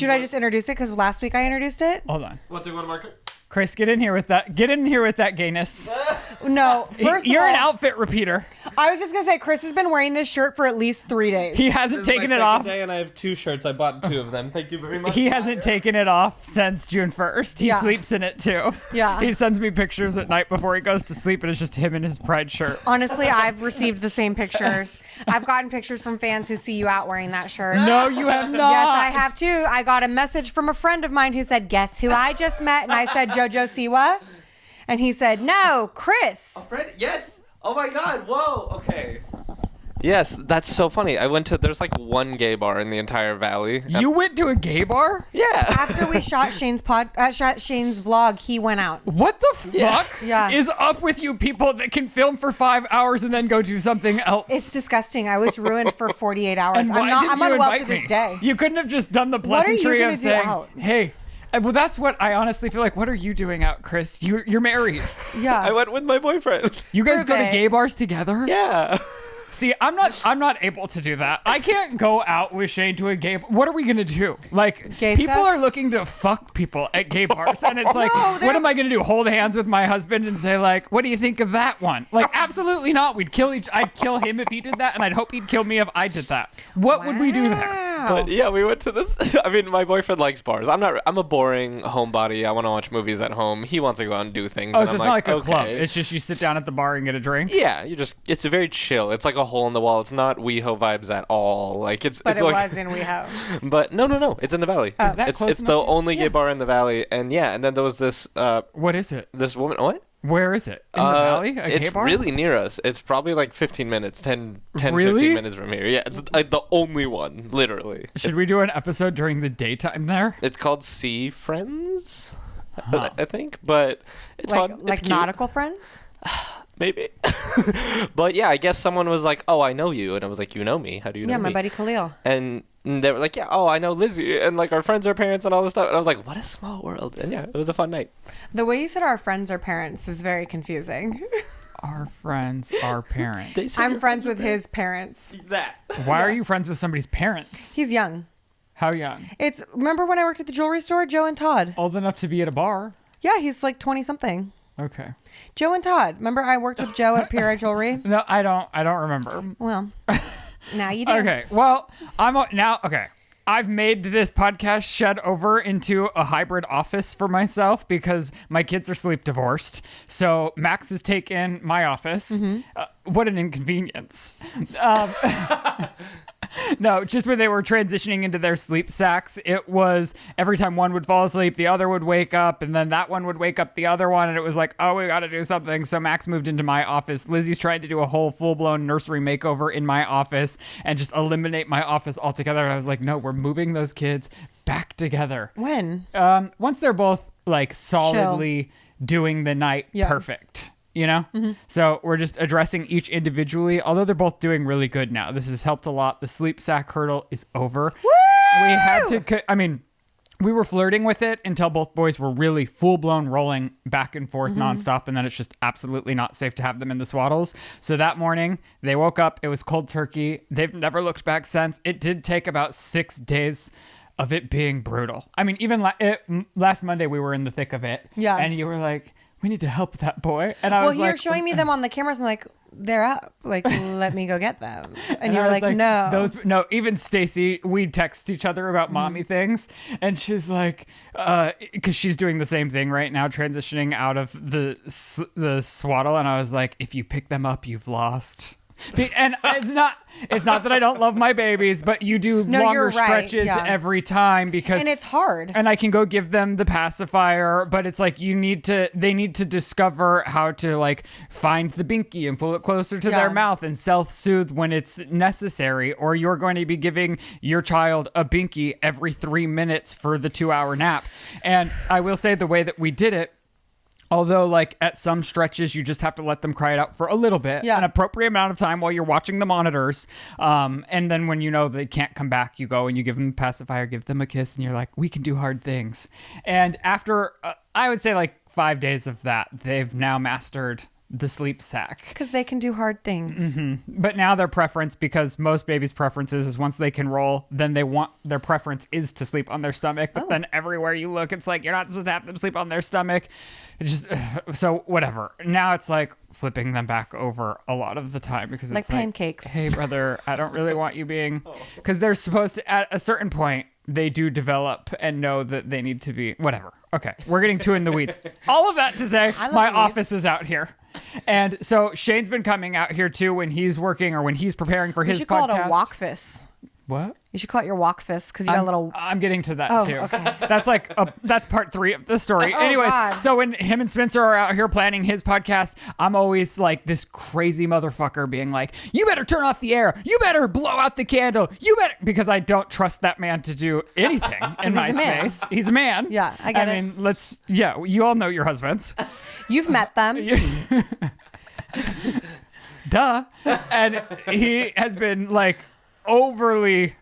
Should I just introduce it? Because last week I introduced it. Hold on. What do you want to market? Chris, get in here with that. Get in here with that gayness. No, first You're of all, an outfit repeater. I was just gonna say Chris has been wearing this shirt for at least 3 days. He hasn't This is taken my it second off. day and I have 2 shirts. I bought 2 of them. Thank you very much. He hasn't taken it off since June 1st. He Yeah. sleeps in it too. Yeah. He sends me pictures at night before he goes to sleep, and it's just him in his pride shirt. Honestly, I've received the same pictures. I've gotten pictures from fans who see you out wearing that shirt. No, you have not. Yes, I have too. I got a message from a friend of mine who said, "Guess who I just met?" And I said, "JoJo Siwa." And he said, "No, Chris." Fred, yes. Oh my God. Whoa. Okay. Yes, that's so funny. I went to, there's like one gay bar in the entire valley. You went to a gay bar? Yeah. After we shot Shane's vlog, he went out. What the fuck Yeah. is up with you people that can film for 5 hours and then go do something else? It's disgusting. I was ruined for 48 hours. And why didn't I'm you unwell invite to this me? day. You couldn't have just done the What are you pleasantry gonna of do saying, out? hey. Well, that's what I honestly feel like. What are you doing out, Chris? You're married. Yeah. I went with my boyfriend. You guys go to Perfect. gay bars together? Yeah. See, I'm not able to do that. I can't go out with Shane to a gay bar. What are we gonna do? Like, Gay people stuff? are looking to fuck people at gay bars, and it's like, No, what am I gonna do? Hold hands with my husband and say like, what do you think of that one? Like, absolutely not. I'd kill him if he did that, and I'd hope he'd kill me if I did that. What would we do there? Wow. But yeah, we went to this. I mean, my boyfriend likes bars. I'm a boring homebody. I want to watch movies at home. He wants to go out and do things. Oh, and so I'm it's not like a okay. club. It's just you sit down at the bar and get a drink. Yeah, it's very chill. It's like a hole in the wall. It's not WeHo vibes at all. Like But it's it like, was in WeHo. But no. It's in the valley. Is that It's close it's the enough? only gay bar in the valley. And yeah, and then there was this What is it? this woman. What? Where is it? In the valley? A It's gay bar? really near us. It's probably like 15 minutes, 10 Really? 15 minutes from here. Yeah, it's like the only one, literally. Should we do an episode during the daytime there? It's called Sea Friends, Huh. I think, but it's fun. Like it's cute. nautical friends? Maybe. But yeah, I guess someone was like, "Oh, I know you," and I was like, "You know me? How do you know Yeah, me?" my buddy Khalil. And they were like, "Yeah, oh, I know Lizzie," and like our friends are parents and all this stuff. And I was like, "What a small world!" And yeah, it was a fun night. The way you said our friends are parents is very confusing. Our friends are parents. They said I'm friends with his parents. that. Why are you friends with somebody's parents? He's young. How young? Remember when I worked at the jewelry store, Joe and Todd? Old enough to be at a bar. Yeah, he's like 20 something. Okay. Joe and Todd. Remember I worked with Joe at Pura Jewelry? No, I don't remember. Well, now you do. Okay. Well, okay. I've made this podcast shed over into a hybrid office for myself because my kids are sleep divorced. So Max has taken my office. Mm-hmm. What an inconvenience. No, just when they were transitioning into their sleep sacks, it was every time one would fall asleep, the other would wake up, and then that one would wake up the other one, and it was like, oh, we got to do something. So Max moved into my office. Lizzie's tried to do a whole full-blown nursery makeover in my office and just eliminate my office altogether. And I was like, no, we're moving those kids back together. When? Once they're both like solidly doing the night perfect. You know? Mm-hmm. So we're just addressing each individually, although they're both doing really good now. This has helped a lot. The sleep sack hurdle is over. Woo! We had to, we were flirting with it until both boys were really full-blown rolling back and forth nonstop, and then it's just absolutely not safe to have them in the swaddles. So that morning, they woke up. It was cold turkey. They've never looked back since. It did take about 6 days of it being brutal. I mean, even last Monday, we were in the thick of it. Yeah. And you were like, we need to help that boy. And I was like, you're showing me them on the cameras. I'm like, they're up. Like, let me go get them. And you I were was like, no. No, even Stacy, we text each other about mommy things. And she's like, because she's doing the same thing right now, transitioning out of the swaddle. And I was like, if you pick them up, you've lost. And it's not that I don't love my babies, but you do longer stretches every time because, and it's hard. And I can go give them the pacifier, but it's like they need to discover how to like find the binky and pull it closer to their mouth and self-soothe when it's necessary, or you're going to be giving your child a binky every 3 minutes for the 2-hour nap. And I will say the way that we did it, although, like, at some stretches, you just have to let them cry it out for a little bit, an appropriate amount of time while you're watching the monitors. And then when you know they can't come back, you go and you give them a pacifier, give them a kiss, and you're like, we can do hard things. And after, I would say, like, 5 days of that, they've now mastered the sleep sack. Because they can do hard things. But now their preference, because most babies' preferences is once they can roll, then their preference is to sleep on their stomach. But then everywhere you look, it's like, you're not supposed to have them sleep on their stomach. It's just, so whatever. Now it's like flipping them back over a lot of the time because Like it's pancakes. Hey, brother, I don't really want you being, because they're supposed to, at a certain point, they do develop and know that they need to be, whatever. Okay, we're getting too in the weeds. All of that to say, love my the weeds. office is out here. And so Shane's been coming out here too when he's working or when he's preparing for You his should podcast. call it a walkfist. What? You should call it your walkfist because you got a little. I'm getting to that Oh, too. okay. That's like that's part 3 of the story. Oh, Anyways, God. so when him and Spencer are out here planning his podcast, I'm always like this crazy motherfucker being like, "You better turn off the air. You better blow out the candle. You better," because I don't trust that man to do anything in my he's a man. space. He's a man. Yeah, I get it. I mean, you all know your husbands. You've met them. Duh. And he has been like overly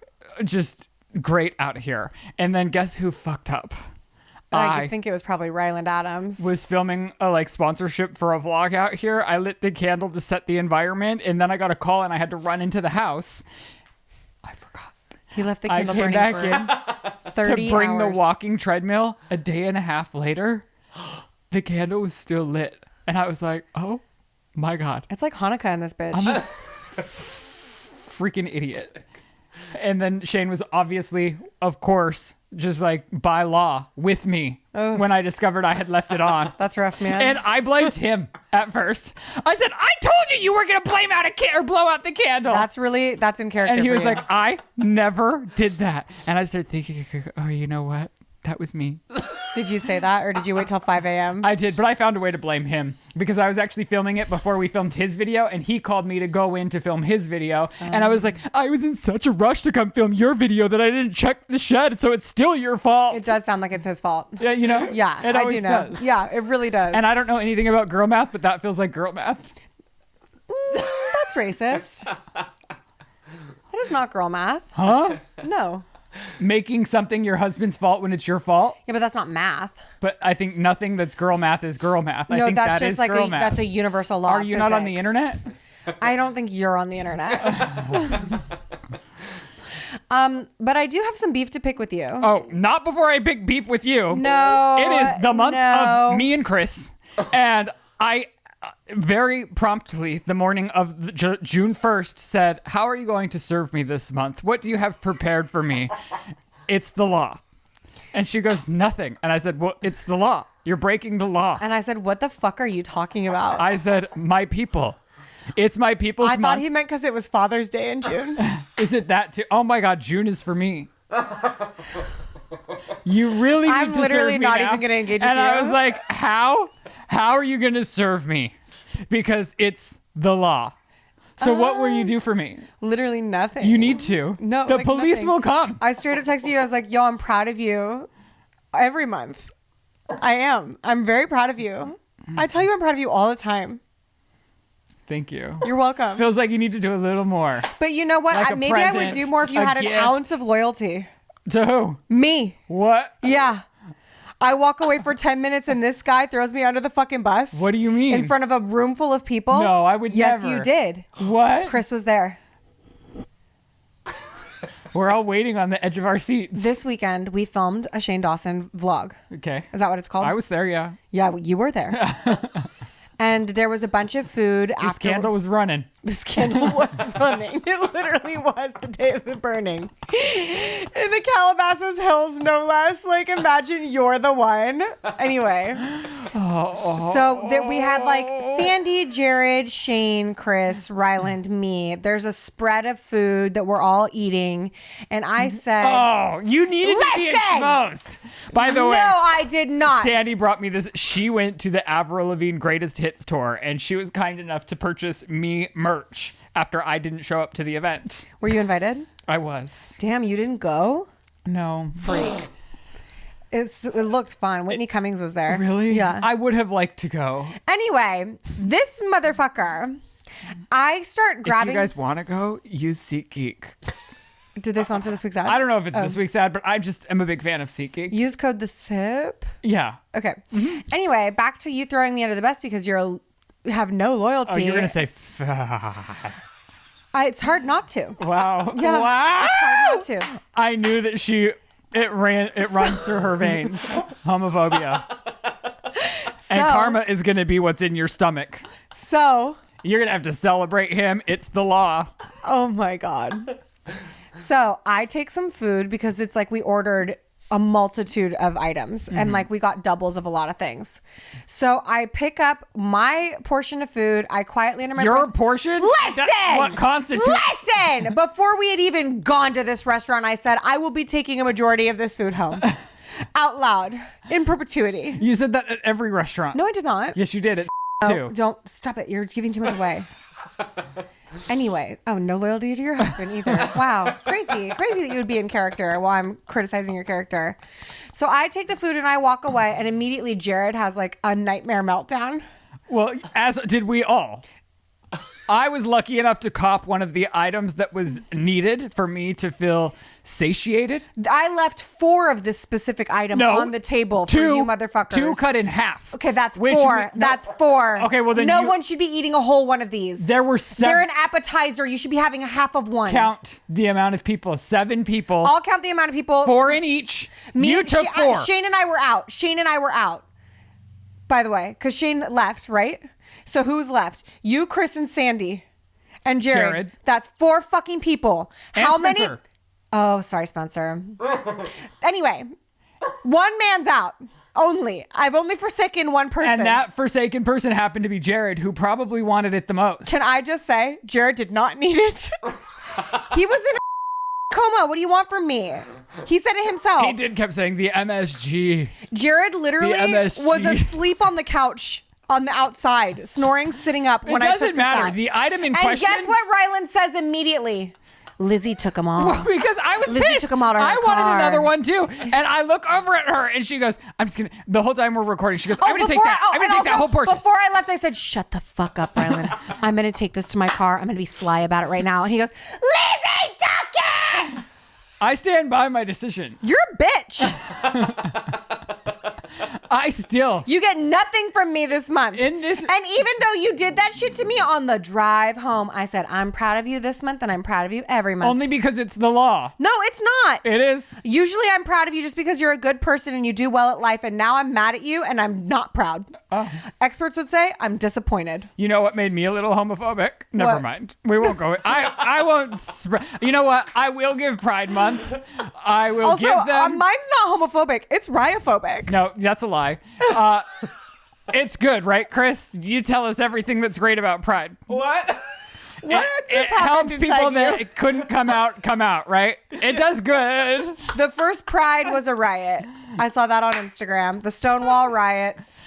just great out here. And then guess who fucked up? I think it was probably Ryland Adams. Was filming a like sponsorship for a vlog out here. I lit the candle to set the environment, and then I got a call and I had to run into the house. I forgot. He left the I candle came burning back for in 30 to bring hours. the walking treadmill a day and a half later. The candle was still lit. And I was like, oh my God. It's like Hanukkah in this bitch. I'm a freaking idiot. And then Shane was obviously, of course, just like by law with me when I discovered I had left it on. That's rough, man. And I blamed him at first. I said, I told you were going to blame out or blow out the candle. that's in character. And he for was you. like, I never did that. And I started thinking, oh, you know what? That was me. Did you say that or did you wait till 5 a.m.? I did, but I found a way to blame him because I was actually filming it before we filmed his video, and he called me to go in to film his video. And I was like, I was in such a rush to come film your video that I didn't check the shed, so it's still your fault. It does sound like it's his fault. Yeah, you know? Yeah, It I always do know. does. Yeah, it really does. And I don't know anything about girl math, but that feels like girl math. That's racist. That is not girl math. Huh? No. Making something your husband's fault when it's your fault. Yeah, but that's not math. But I think nothing that's girl math is girl math. I No, think that's that just is like girl math. that's a universal law. Are of you not on the physics. internet? I don't think you're on the internet. But I do have some beef to pick with you. Oh, not before I pick beef with you. No. It is the month no. of me and Chris. And I very promptly, the morning of June 1st, said, how are you going to serve me this month? What do you have prepared for me? It's the law. And she goes, nothing. And I said, well, it's the law. You're breaking the law. And I said, what the fuck are you talking about? I said, my people. It's my people's I month. thought he meant because it was Father's Day in June. Is it that too? Oh my God, June is for me. You really need I'm to literally serve me not now. even gonna engage with And I you. was like, how? How are you going to serve me? Because it's the law. So what will you do for me? Literally nothing. You need to. No, The like police nothing. will come. I straight up texted you. I was like, yo, I'm proud of you every month. I am. I'm very proud of you. I tell you I'm proud of you all the time. Thank you. You're welcome. Feels like you need to do a little more. But you know what? Like a Maybe I would present, do more if you a had gift. an ounce of loyalty. To who? Me. What? Yeah. I walk away for 10 minutes and this guy throws me under the fucking bus. What do you mean? In front of a room full of people? No, I would yes, never. you did. What? Chris was there. We're all waiting on the edge of our seats. This weekend, we filmed a Shane Dawson vlog. Okay. Is that what it's called? I was there, yeah. Yeah, you were there. And there was a bunch of food This after. candle was running. This candle was running. It literally was the day of the burning. In the Calabasas Hills, no less. Like, imagine you're the one. Anyway. So we had like Sandy, Jared, Shane, Chris, Ryland, me. There's a spread of food that we're all eating. And I said, Oh, you needed to be Listen! exposed. By the way, no, I did not. Sandy brought me this. She went to the Avril Lavigne Greatest Hits tour, and she was kind enough to purchase me merch after I didn't show up to the event. Were you invited? I was. Damn, you didn't go? No. Freak. It looked fun. Whitney Cummings was there. Really? Yeah. I would have liked to go. Anyway, this motherfucker, I start grabbing. If you guys want to go, use SeatGeek. Did they sponsor this week's ad? I don't know if it's this week's ad, but I just am a big fan of SeatGeek. Use code the SIP. Yeah. Okay. Anyway, back to you throwing me under the bus because you're have no loyalty. Oh, you're gonna say. It's hard not to. Wow. Yeah, Wow. it's hard not to. I knew that it runs through her veins. Homophobia. And karma is gonna be what's in your stomach. So You're gonna have to celebrate him. It's the law. oh my God. So I take some food because it's like we ordered a multitude of items and like we got doubles of a lot of things. So I pick up my portion of food. I quietly under my Your breath- portion? Listen! What constitutes? Listen! Before we had even gone to this restaurant, I said, I will be taking a majority of this food home. Out loud. In perpetuity. You said that at every restaurant. No, I did not. Yes, you did. It No, too. don't. Stop it. You're giving too much away. Anyway. Oh, no loyalty to your husband either. Wow. Crazy. Crazy that you would be in character while I'm criticizing your character. So I take the food and I walk away, and immediately Jared has like a nightmare meltdown. Well, as did we all. I was lucky enough to cop one of the items that was needed for me to feel satiated. I left 4 of this specific item on the table for you motherfuckers. 2 cut in half. Okay, that's 4. That's 4. Okay, well then no one should be eating a whole one of these. There were 7. They're an appetizer. You should be having a half of one. Count the amount of people. 7 people. I'll count the amount of people. 4 in each. You took 4. Shane and I were out. Shane and I were out. By the way, because Shane left, right? So who's left? You, Chris, and Sandy. And Jared. That's 4 fucking people. And How Spencer. many? Oh, sorry, Spencer. Anyway, one man's out. Only. I've only forsaken one person. And that forsaken person happened to be Jared, who probably wanted it the most. Can I just say, Jared did not need it. He was in a coma. What do you want from me? He said it himself. He did kept saying the MSG. Jared literally The MSG. was asleep on the couch on the outside, snoring, sitting up when I took It doesn't this matter. out. The item in And question. guess what Ryland says immediately? Lizzie took them all. Well, because I was Lizzie pissed. took 'em out of her I wanted car. another one too. And I look over at her and she goes, I'm just going to, the whole time we're recording, she goes, I'm going to take that. I'm going to take that whole purchase. Before I left, I said, shut the fuck up, Ryland. I'm going to take this to my car. I'm going to be sly about it right now. And he goes, Lizzie took it! I stand by my decision. You're a bitch. I still. You get nothing from me this month. In this. And even though you did that shit to me on the drive home, I said, I'm proud of you this month and I'm proud of you every month. Only because it's the law. No, it's not. It is. Usually I'm proud of you just because you're a good person and you do well at life. And now I'm mad at you and I'm not proud. Oh. Experts would say I'm disappointed. You know what made me a little homophobic? Never What? mind. We won't go. I won't. You know what? I will give Pride Month. I will Also, give them. mine's not homophobic. It's ryophobic. No, that's a lie. It's good, right, Chris? You tell us everything that's great about Pride. What? What It just happened helps inside people you? that couldn't come out, right? It does good. The first Pride was a riot. I saw that on Instagram. The Stonewall riots.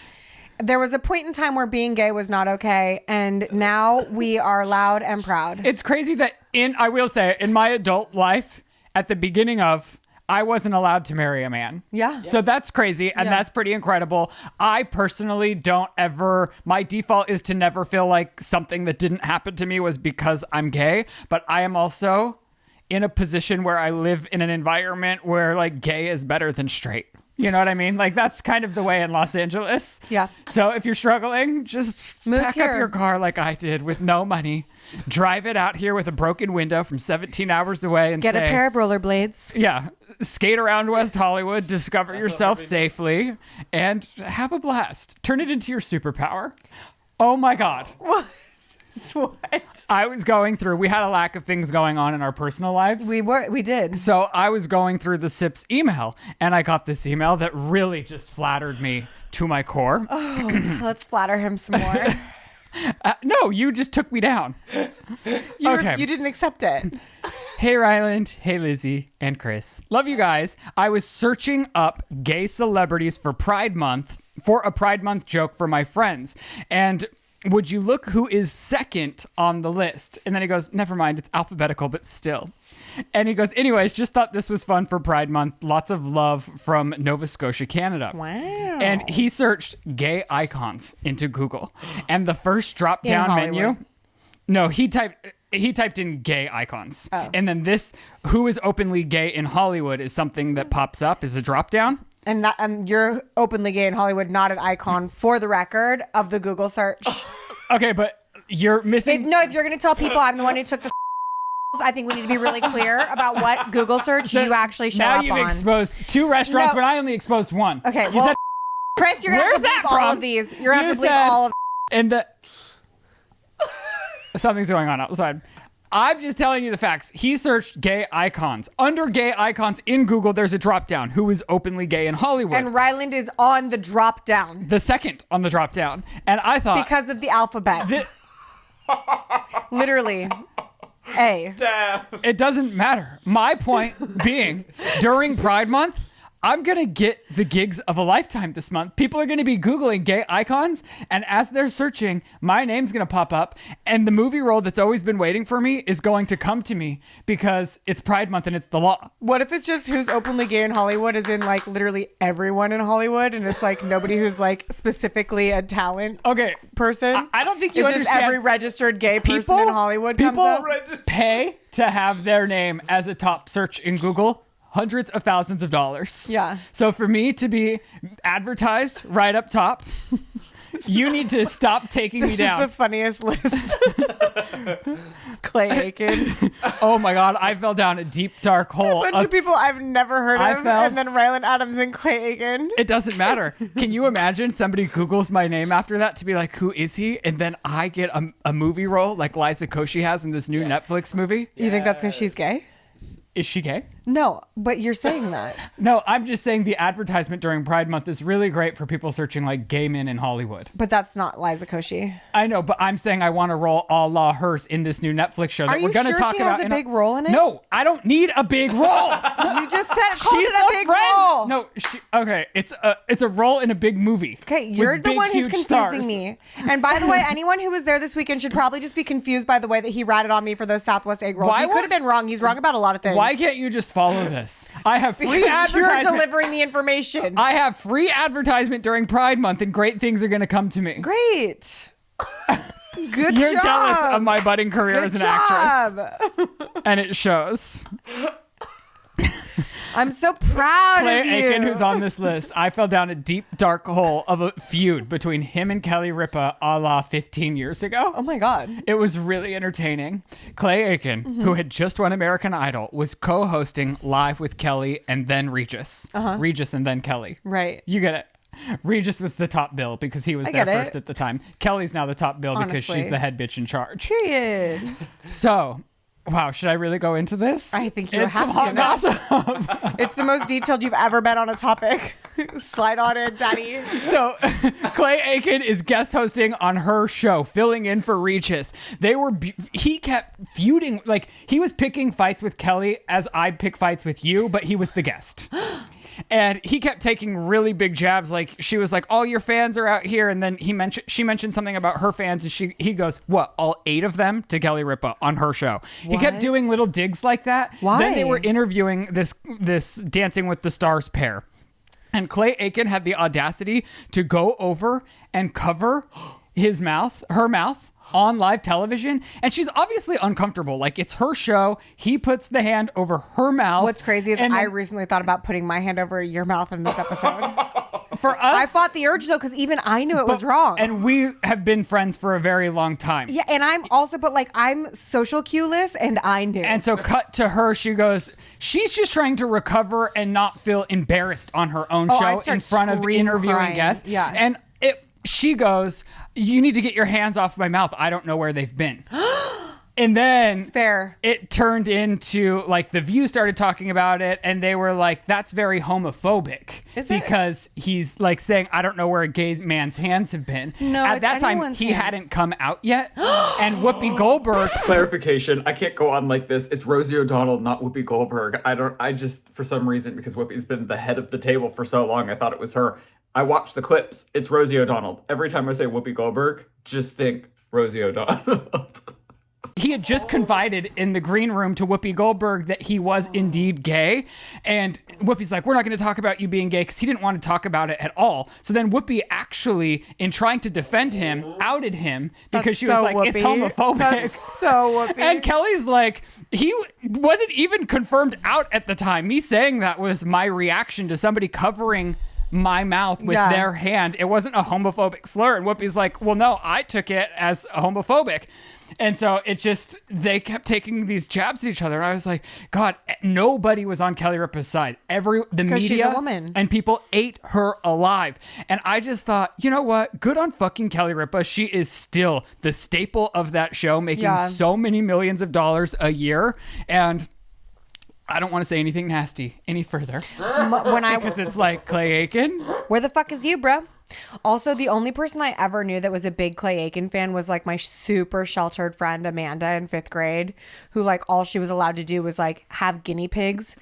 There was a point in time where being gay was not okay, and now we are loud and proud. It's crazy that I will say, in my adult life, at the beginning of, I wasn't allowed to marry a man. Yeah. So that's crazy, and that's pretty incredible. I personally don't ever, my default is to never feel like something that didn't happen to me was because I'm gay, but I am also in a position where I live in an environment where like gay is better than straight. You know what I mean? Like that's kind of the way in Los Angeles. Yeah. So if you're struggling, just Move pack here. up your car like I did with no money. Drive it out here with a broken window from 17 hours away and Get say, a pair of rollerblades. yeah, skate around West Hollywood, discover yourself safely, and have a blast. Turn it into your superpower. Oh my God. What? I was going through, we had a lack of things going on in our personal lives. We did. So I was going through the SIP's email, and I got this email that really just flattered me to my core. Let's flatter him some more. No, you just took me down. Okay. You didn't accept it. Hey, Ryland. Hey, Lizzie and Chris. Love you guys. I was searching up gay celebrities for Pride Month, for a Pride Month joke for my friends. And would you look who is second on the list? And then he goes, never mind, it's alphabetical, but still. And he goes, anyways, just thought this was fun for Pride Month. Lots of love from Nova Scotia, Canada. Wow. And he searched gay icons into Google. And the first drop In down Hollywood. menu. No, he typed in gay icons. Oh. And then this, who is openly gay in Hollywood, is something that pops up as a drop down. And you're openly gay in Hollywood, not an icon for the record of the Google search. Okay, but you're missing. If you're going to tell people I'm the one who took the I think we need to be really clear about what Google search you actually show now up you've on. exposed 2 restaurants, No. but I only exposed 1. Okay, You well, said, Chris, you're going to have where's to that bleep all from? of these. You're going to have to You bleep said- all of and the something's going on outside. I'm just telling you the facts. He searched gay icons. Under gay icons in Google, there's a drop down. Who is openly gay in Hollywood? And Ryland is on the drop down The second on the drop down. And I thought because of the alphabet. Literally. A. Damn. it doesn't matter. My point being, during Pride Month, I'm going to get the gigs of a lifetime this month. People are going to be Googling gay icons, and as they're searching, my name's going to pop up, and the movie role that's always been waiting for me is going to come to me because it's Pride Month and it's the law. What if it's just who's openly gay in Hollywood is in like literally everyone in Hollywood and it's like nobody who's like specifically a talent Okay, person? I don't think you It's just understand. every registered gay person in Hollywood comes people up. pay to have their name as a top search in Google. Hundreds of thousands of dollars. Yeah. So for me to be advertised right up top, you need to stop taking me This down. is the funniest list. Clay Aiken. Oh my God, I fell down a deep, dark hole. Bunch of people I've never heard I of, felt- and then Ryland Adams and Clay Aiken. It doesn't matter. Can you imagine somebody Googles my name after that to be like, who is he? And then I get a movie role like Lizze Koshy has in this new Netflix movie. You think that's because she's gay? Is she gay? No, but you're saying that. No, I'm just saying the advertisement during Pride Month is really great for people searching like gay men in Hollywood. But that's not Liza Koshy. I know, but I'm saying I want to roll a la hers in this new Netflix show that Are you we're going to sure talk she about. has a big role in it? No, I don't need a big role. You just said called She's it a the big friend. role. No, okay, it's a role in a big movie. Okay, with you're the big, one who's huge confusing stars. me. And by the way, anyone who was there this weekend should probably just be confused by the way that he ratted on me for those Southwest egg rolls. Why He could would- have been wrong. He's wrong about a lot of things. Why can't you just follow this? I have free Because you're advertisement. delivering the information. I have free advertisement during Pride Month, and great things are going to come to me. Great. Good You're job. jealous of my budding career Good as an job. actress, and it shows. I'm so proud Clay of you. Aiken, who's on this list, I fell down a deep, dark hole of a feud between him and Kelly Ripa a la 15 years ago. Oh my God. It was really entertaining. Clay Aiken, who had just won American Idol, was co-hosting Live with Kelly and then Regis. Regis and then Kelly. Right. You get it. Regis was the top bill because he was I there get it. first at the time. Kelly's now the top bill because Honestly. she's the head bitch in charge. Period. So, wow, should I really go into this? I think you It's have some to. hot gossip. It's the most detailed you've ever been on a topic. Slide on it, daddy. So, Clay Aiken is guest hosting on her show, filling in for Regis. He kept feuding, like he was picking fights with Kelly as I pick fights with you, but he was the guest. And he kept taking really big jabs. Like she was like, "All your fans are out here," and then she mentioned something about her fans, and he goes, "What? All 8 of them?" to Kelly Ripa on her show. He kept What? doing little digs like that. Why? Then they were interviewing this Dancing with the Stars pair, and Clay Aiken had the audacity to go over and cover her mouth on live television, and she's obviously uncomfortable. Like it's her show. He puts the hand over her mouth. What's crazy is and I then- recently thought about putting my hand over your mouth in this episode. for us, I fought the urge though, because even I knew it was wrong. and we have been friends for a very long time. yeah, and I'm also, but like I'm social cueless, and I knew. And so cut to her, she's just trying to recover and not feel embarrassed on her own I'd show start in front of scream interviewing crying. guests. Yeah. And she goes, "You need to get your hands off my mouth. I don't know where they've been." And then Fair. it turned into like The View started talking about it, and they were like, "That's very homophobic." Is it? Because he's like saying, "I don't know where a gay man's hands have been." No, At it's that time, anyone's he hands. hadn't come out yet, and Whoopi Goldberg. Clarification, I can't go on like this. It's Rosie O'Donnell, not Whoopi Goldberg. I just, for some reason, because Whoopi's been the head of the table for so long, I thought it was her. I watched the clips. It's Rosie O'Donnell. Every time I say Whoopi Goldberg, just think Rosie O'Donnell. He had just confided in the green room to Whoopi Goldberg that he was indeed gay. And Whoopi's like, "We're not going to talk about you being gay," because he didn't want to talk about it at all. So then Whoopi actually, in trying to defend him, outed him because That's she was so like, "It's Whoopi. homophobic." That's so Whoopi. And Kelly's like, he wasn't even confirmed out at the time. Me saying that was my reaction to somebody covering my mouth with their hand. It wasn't a homophobic slur. And Whoopi's like, well, no, I took it as homophobic. And so they kept taking these jabs at each other. And I was like, God, nobody was on Kelly Ripa's side. The media she's a woman. and people ate her alive. And I just thought, you know what? Good on fucking Kelly Ripa. She is still the staple of that show, making so many millions of dollars a year. And I don't want to say anything nasty any further. Because it's like, Clay Aiken. Where the fuck is you, bro? Also, the only person I ever knew that was a big Clay Aiken fan was like my super sheltered friend Amanda in 5th grade, who like all she was allowed to do was like have guinea pigs.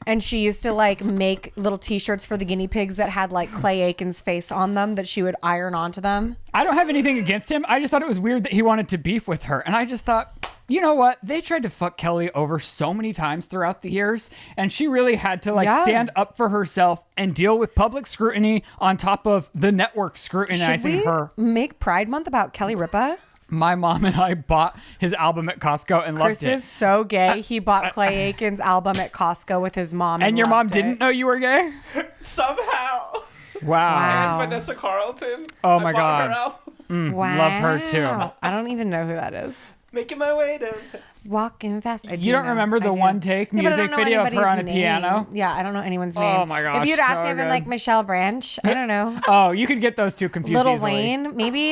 And she used to like make little t-shirts for the guinea pigs that had like Clay Aiken's face on them that she would iron onto them. I don't have anything against him. I just thought it was weird that he wanted to beef with her. And I just thought, you know what? They tried to fuck Kelly over so many times throughout the years, and she really had to stand up for herself and deal with public scrutiny on top of the network scrutinizing her. Make Pride Month about Kelly Ripa? My mom and I bought his album at Costco and loved it. Chris is so gay. He bought Clay Aiken's album at Costco with his mom. And your mom didn't know you were gay? Somehow. Wow. And Vanessa Carlton. Oh my I bought God. her album. Wow. Love her too. I don't even know who that is. Making my way to... Walking fast. You don't remember the one take music video of her on a piano? Yeah, I don't know anyone's name. Oh my gosh. If you'd asked me, so I've been good. like Michelle Branch. I don't know. Oh, you could get those two confused Little easily. Wayne, maybe.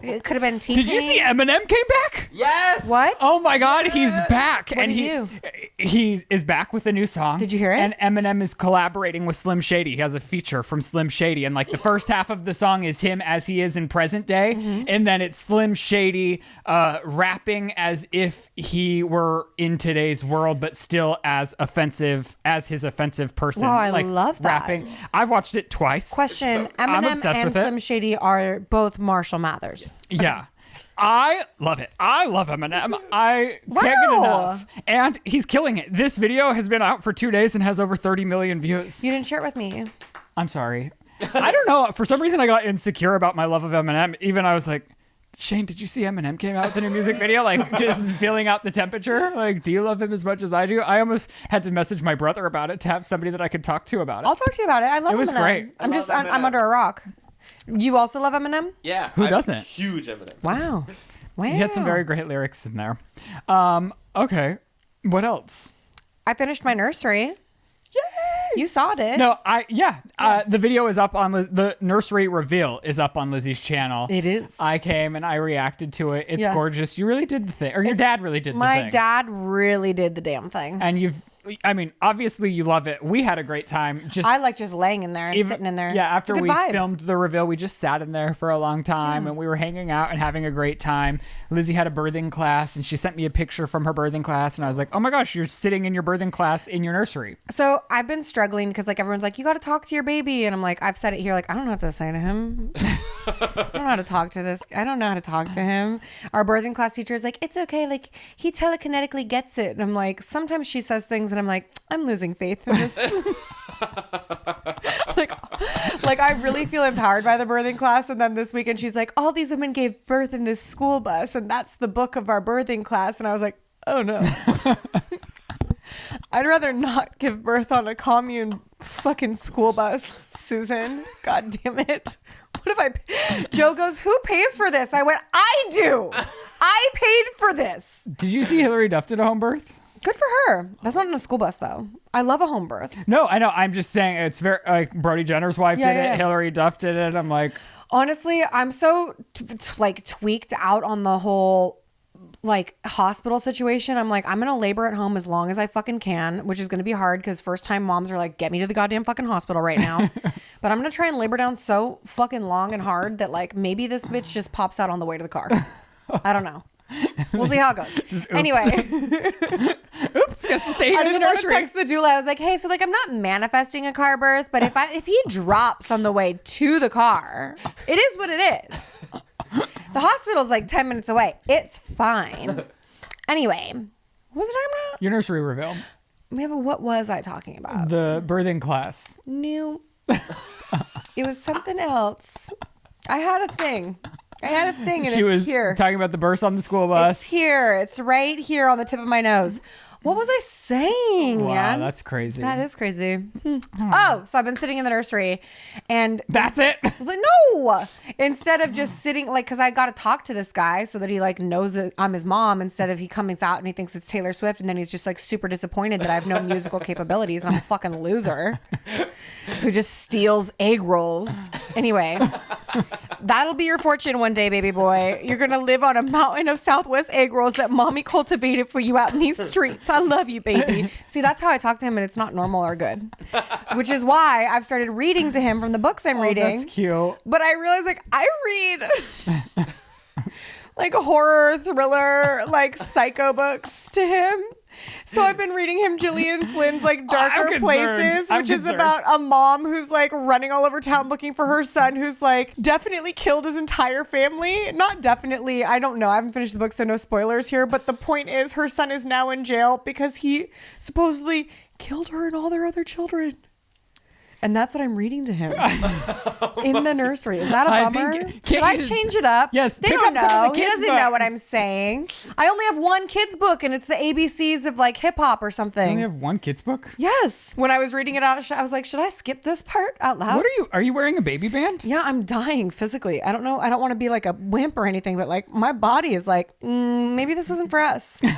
It could have been T-Pain. Did you see Eminem came back? Yes! What? Oh my God, he's back. What And did he is back with a new song. Did you hear it? And Eminem is collaborating with Slim Shady. He has a feature from Slim Shady. And like the first half of the song is him as he is in present day. Mm-hmm. And then it's Slim Shady rapping as if he were in today's world, but still as his offensive person. Wow, I like, love that. rapping. I've watched it twice. Question: I'm Eminem obsessed and with it. Slim Shady are both Marshall Mathers. Yeah. I love it. I love Eminem. I can't get Wow. enough. And he's killing it. This video has been out for 2 days and has over 30 million views. You didn't share it with me. I'm sorry. I don't know. For some reason, I got insecure about my love of Eminem. Even I was like, Shane, did you see Eminem came out with a new music video? Like, just feeling out the temperature? Like, do you love him as much as I do? I almost had to message my brother about it to have somebody that I could talk to about it. I'll talk to you about it. I love Eminem. It was great. I'm under a rock. You also love Eminem? Yeah. Who I'm doesn't? Huge Eminem. Wow. Wow. He had some very great lyrics in there. Okay. What else? I finished my nursery. Yay! You saw it. No, the video is up on the nursery reveal is up on Lizzie's channel. It is. I came and I reacted to it. It's Yeah. gorgeous. You really did the thing, or your dad really did the My thing. dad really did the damn thing. And obviously you love it. We had a great time. Just I like just laying in there and sitting in there. Yeah, after It's a we good vibe. filmed the reveal, we just sat in there for a long time and we were hanging out and having a great time. Lizzie had a birthing class and she sent me a picture from her birthing class and I was like, oh my gosh, you're sitting in your birthing class in your nursery. So I've been struggling because like everyone's like, you got to talk to your baby. And I'm like, I've said it here. Like, I don't know what to say to him. I don't know how to talk to this. I don't know how to talk to him. Our birthing class teacher is like, it's okay. Like he telekinetically gets it. And I'm like, sometimes she says things and I'm like, I'm losing faith in this. like I really feel empowered by the birthing class. And then this weekend she's like, all these women gave birth in this school bus. And that's the book of our birthing class. And I was like, oh no. I'd rather not give birth on a commune fucking school bus, Susan. God damn it. What if Joe goes, who pays for this? I went, I do. I paid for this. Did you see Hillary Duff did a home birth? Good for her. That's not in a school bus though. I love a home birth. No, I know. I'm just saying it's very like Brody Jenner's wife did Yeah. it. Hillary Duff did it. I'm like, Honestly, I'm so tweaked out on the whole like hospital situation. I'm like, I'm gonna labor at home as long as I fucking can, which is gonna be hard because first time moms are like, get me to the goddamn fucking hospital right now. But I'm gonna try and labor down so fucking long and hard that like maybe this bitch just pops out on the way to the car. I don't know. We'll see how it goes. Anyway. oops, gets to stay here I in the didn't want to nursery. text the doula. I was like, hey, so like I'm not manifesting a car birth, but if he drops on the way to the car, it is what it is. The hospital's like 10 minutes away. It's fine. Anyway, what was I talking about? Your nursery reveal. What was I talking about? The birthing class. New. It was something else. I had a thing and She it's was here. talking about the births on the school bus. It's here. It's right here on the tip of my nose. What was I saying, Wow, man? that's crazy. That is crazy. Oh, so I've been sitting in the nursery and That's it. I was like, no, instead of just sitting like, cause I got to talk to this guy so that he like knows that I'm his mom instead of he comes out and he thinks it's Taylor Swift. And then he's just like super disappointed that I have no musical capabilities and I'm a fucking loser who just steals egg rolls. Anyway, that'll be your fortune one day, baby boy. You're going to live on a mountain of Southwest egg rolls that mommy cultivated for you out in these streets. I love you, baby. See, that's how I talk to him and it's not normal or good, which is why I've started reading to him from the books I'm reading. That's cute. But I realized like I read like horror, thriller, like psycho books to him. So I've been reading him Gillian Flynn's like Darker Places, which is about a mom who's like running all over town looking for her son who's like definitely killed his entire family. Not definitely. I don't know. I haven't finished the book, so no spoilers here. But the point is her son is now in jail because he supposedly killed her and all their other children. And that's what I'm reading to him in the nursery. Is that a bummer? Should I change it up? Yes. They don't know. He doesn't know what I'm saying. I only have one kid's book, and it's the ABCs of like hip hop or something. You only have one kid's book? Yes. When I was reading it out, I was like, should I skip this part out loud? What are you wearing a baby band? Yeah, I'm dying physically. I don't know. I don't want to be like a wimp or anything, but like my body is like, maybe this isn't for us. And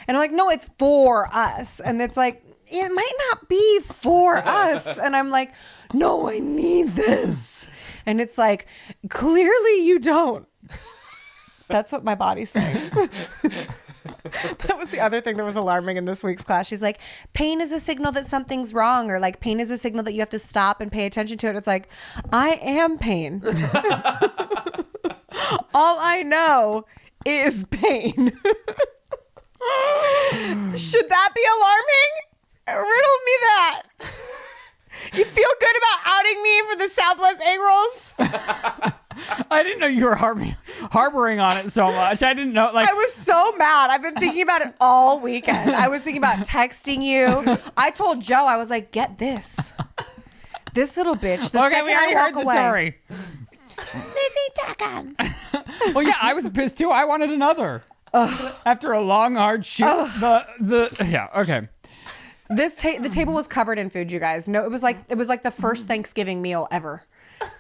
I'm like, no, it's for us. And it's like, it might not be for us. And I'm like, no, I need this. And it's like, clearly you don't. That's what my body's saying. That was the other thing that was alarming in this week's class. She's like, pain is a signal that something's wrong, or like pain is a signal that you have to stop and pay attention to it. It's like, I am pain. All I know is pain. Should that be alarming? Riddle me that. You feel good about outing me for the Southwest egg rolls? I didn't know you were harboring on it so much. I didn't know. Like, I was so mad. I've been thinking about it all weekend. I was thinking about texting you. I told Joe, I was like, get this. This little bitch. The okay, second we already I walk heard the away. story. Lizzie Tuckham. Well, yeah, I was pissed too. I wanted another. After a long, hard shoot. Yeah, okay. The table was covered in food, you guys. No, it was like the first Thanksgiving meal ever.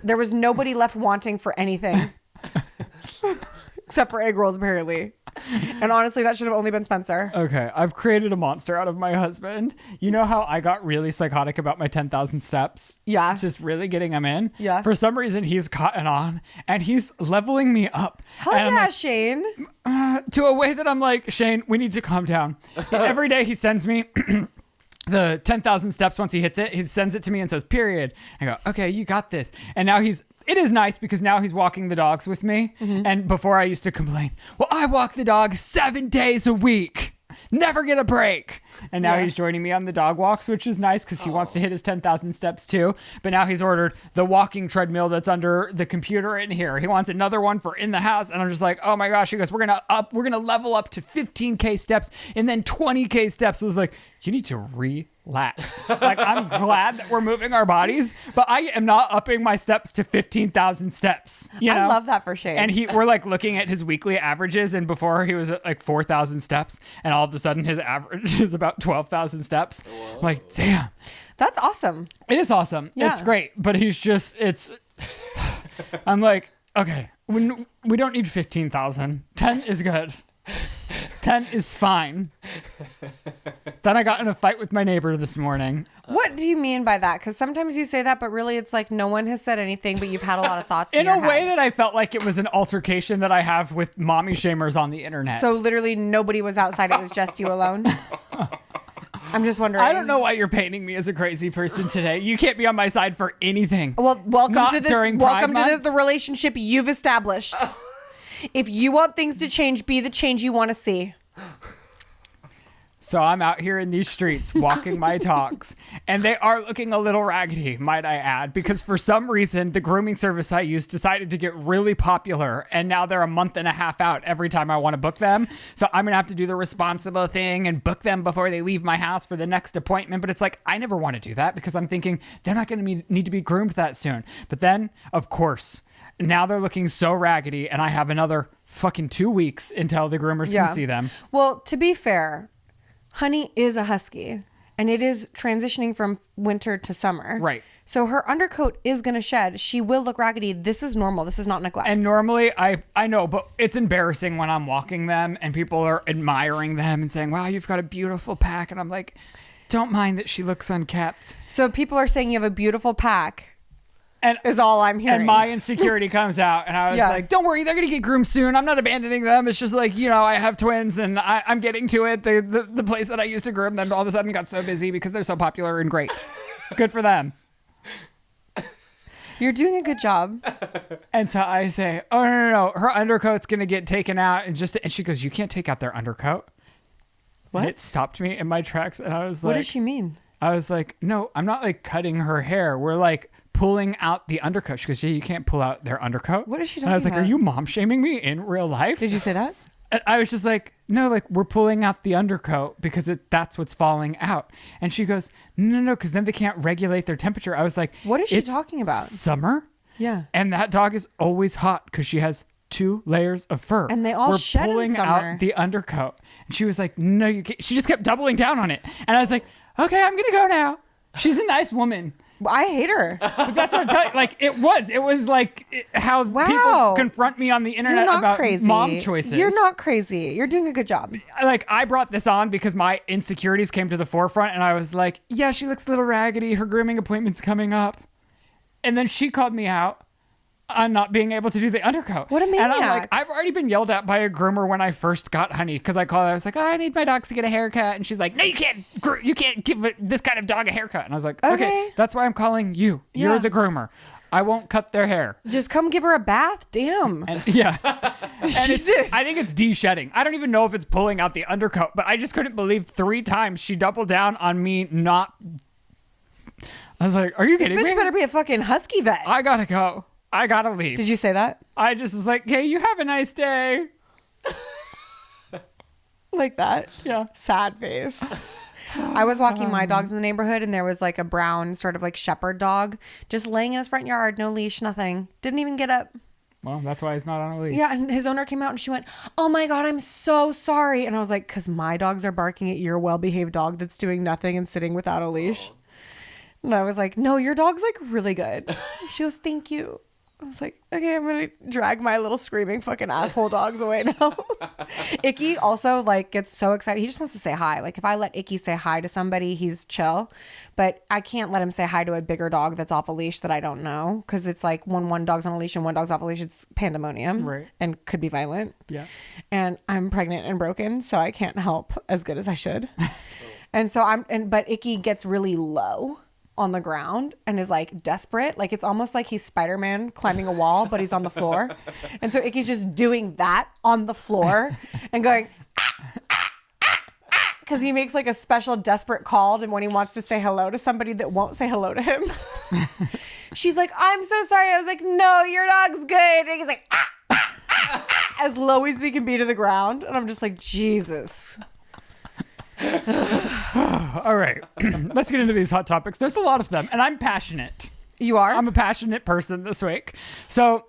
There was nobody left wanting for anything. Except for egg rolls, apparently. And honestly, that should have only been Spencer. Okay, I've created a monster out of my husband. You know how I got really psychotic about my 10,000 steps? Yeah. Just really getting him in? Yeah. For some reason, he's cotton on, and he's leveling me up. Hell and I'm yeah, like, Shane. to a way that I'm like, Shane, we need to calm down. Every day he sends me the 10,000 steps. Once he hits it, he sends it to me and says, period. I go, okay, you got this. And now it is nice because now he's walking the dogs with me. Mm-hmm. And before I used to complain, well, I walk the dog 7 days a week. Never get a break. And now he's joining me on the dog walks, which is nice because he wants to hit his 10,000 steps too. But now he's ordered the walking treadmill that's under the computer in here. He wants another one for in the house. And I'm just like, oh my gosh. He goes, we're going to level up to 15K steps and then 20K steps. I was like, you need to relax. Like, I'm glad that we're moving our bodies, but I am not upping my steps to 15,000 steps. You know? I love that for Shane. And we're like looking at his weekly averages, and before he was at like 4,000 steps, and all of a sudden his average is about 12,000 steps. Whoa. I'm like, damn. That's awesome. It is awesome. Yeah. It's great, but I'm like, okay, we don't need 15,000. 10 is good. 10 is fine. Then I got in a fight with my neighbor this morning. What do you mean by that? Because sometimes you say that, but really it's like no one has said anything, but you've had a lot of thoughts in a way that I felt like it was an altercation that I have with mommy shamers on the internet. So literally nobody was outside. It was just you alone. I'm just wondering. I don't know why you're painting me as a crazy person today. You can't be on my side for anything. Well, welcome Not to this. during Welcome Pride to the relationship you've established. If you want things to change, be the change you want to see. So I'm out here in these streets walking my dogs, and they are looking a little raggedy, might I add, because for some reason, the grooming service I use decided to get really popular, and now they're a month and a half out every time I want to book them. So I'm going to have to do the responsible thing and book them before they leave my house for the next appointment. But it's like, I never want to do that because I'm thinking they're not going to need to be groomed that soon. But then, of course, now they're looking so raggedy, and I have another fucking 2 weeks until the groomers can see them. Well, to be fair, Honey is a husky, and it is transitioning from winter to summer. Right. So her undercoat is going to shed. She will look raggedy. This is normal. This is not neglect. And normally, I know, but it's embarrassing when I'm walking them and people are admiring them and saying, wow, you've got a beautiful pack. And I'm like, don't mind that she looks unkept. So people are saying you have a beautiful pack. And is all I'm hearing. And my insecurity comes out. And I was like, don't worry, they're going to get groomed soon. I'm not abandoning them. It's just like, I have twins and I'm getting to it. The place that I used to groom them all of a sudden got so busy because they're so popular and great. Good for them. You're doing a good job. And so I say, oh, no. Her undercoat's going to get taken out. And she goes, you can't take out their undercoat. What? And it stopped me in my tracks. And I was like, what did she mean? I was like, no, I'm not like cutting her hair. We're like pulling out the undercoat. She goes, yeah, you can't pull out their undercoat. What is she talking about? And I was like, are you mom shaming me in real life? Did you say that? And I was just like, no, like we're pulling out the undercoat because that's what's falling out. And she goes, no, because then they can't regulate their temperature. I was like, what is she it's talking about? Summer? Yeah. And that dog is always hot because she has 2 layers of fur. And they all shed in pulling summer. out the undercoat. And she was like, no, you can't. She just kept doubling down on it. And I was like, okay, I'm going to go now. She's a nice woman. I hate her. But that's what I'm telling you. Like, it was like how people confront me on the internet about crazy. mom choices. You're not crazy. You're doing a good job. Like, I brought this on because my insecurities came to the forefront, and I was like, yeah, she looks a little raggedy. Her grooming appointment's coming up. And then she called me out on not being able to do the undercoat. What a maniac. And I'm like, I've already been yelled at by a groomer when I first got Honey because I called her. I was like, I need my dogs to get a haircut. And she's like, no, you can't give this kind of dog a haircut. And I was like, okay, that's why I'm calling you. Yeah. You're the groomer. I won't cut their hair. Just come give her a bath. Damn. And, yeah. And Jesus. I think it's de-shedding. I don't even know if it's pulling out the undercoat, but I just couldn't believe 3 times she doubled down on me not. I was like, are you kidding me? This bitch better be a fucking husky vet. I gotta go. I gotta leave. Did you say that? I just was like, hey, you have a nice day. Like that? Yeah. Sad face. I was walking my dogs in the neighborhood and there was like a brown sort of like shepherd dog just laying in his front yard, no leash, nothing. Didn't even get up. Well, that's why he's not on a leash. Yeah, and his owner came out and she went, oh my God, I'm so sorry. And I was like, because my dogs are barking at your well-behaved dog that's doing nothing and sitting without a leash. And I was like, no, your dog's like really good. She goes, thank you. I was like, okay, I'm going to drag my little screaming fucking asshole dogs away now. Icky also like gets so excited. He just wants to say hi. Like if I let Icky say hi to somebody, he's chill. But I can't let him say hi to a bigger dog that's off a leash that I don't know. Because it's like when one dog's on a leash and one dog's off a leash, it's pandemonium. Right. And could be violent. Yeah. And I'm pregnant and broken, so I can't help as good as I should. And so but Icky gets really low on the ground and is like desperate. Like it's almost like he's Spider-Man climbing a wall, but he's on the floor. And so Icky's just doing that on the floor and going, because he makes like a special desperate call and when he wants to say hello to somebody that won't say hello to him. She's like, I'm so sorry. I was like, no, your dog's good. And he's like, as low as he can be to the ground. And I'm just like, Jesus. All right. Let's get into these hot topics. There's a lot of them, and I'm passionate. You are? I'm a passionate person this week. So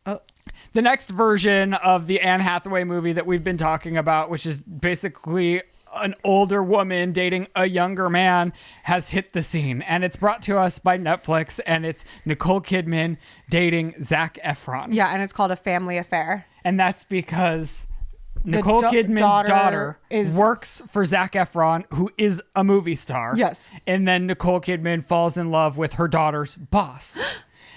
the next version of the Anne Hathaway movie that we've been talking about, which is basically an older woman dating a younger man, has hit the scene. And it's brought to us by Netflix, and it's Nicole Kidman dating Zac Efron. Yeah, and it's called A Family Affair. And that's because Nicole Kidman's daughter works for Zac Efron, who is a movie star. Yes. And then Nicole Kidman falls in love with her daughter's boss.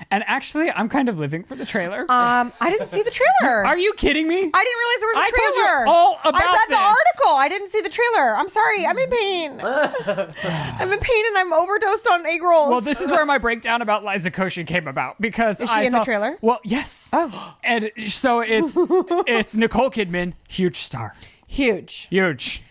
And actually, I'm kind of living for the trailer. I didn't see the trailer. Are you kidding me? I didn't realize there was a trailer. I told you all about I read this. the article. I didn't see the trailer. I'm sorry. I'm in pain. I'm in pain and I'm overdosed on egg rolls. Well, this is where my breakdown about Lizze Koshy came about because is she in the trailer? Well, yes. Oh. And so it's Nicole Kidman, huge star. Huge. Huge.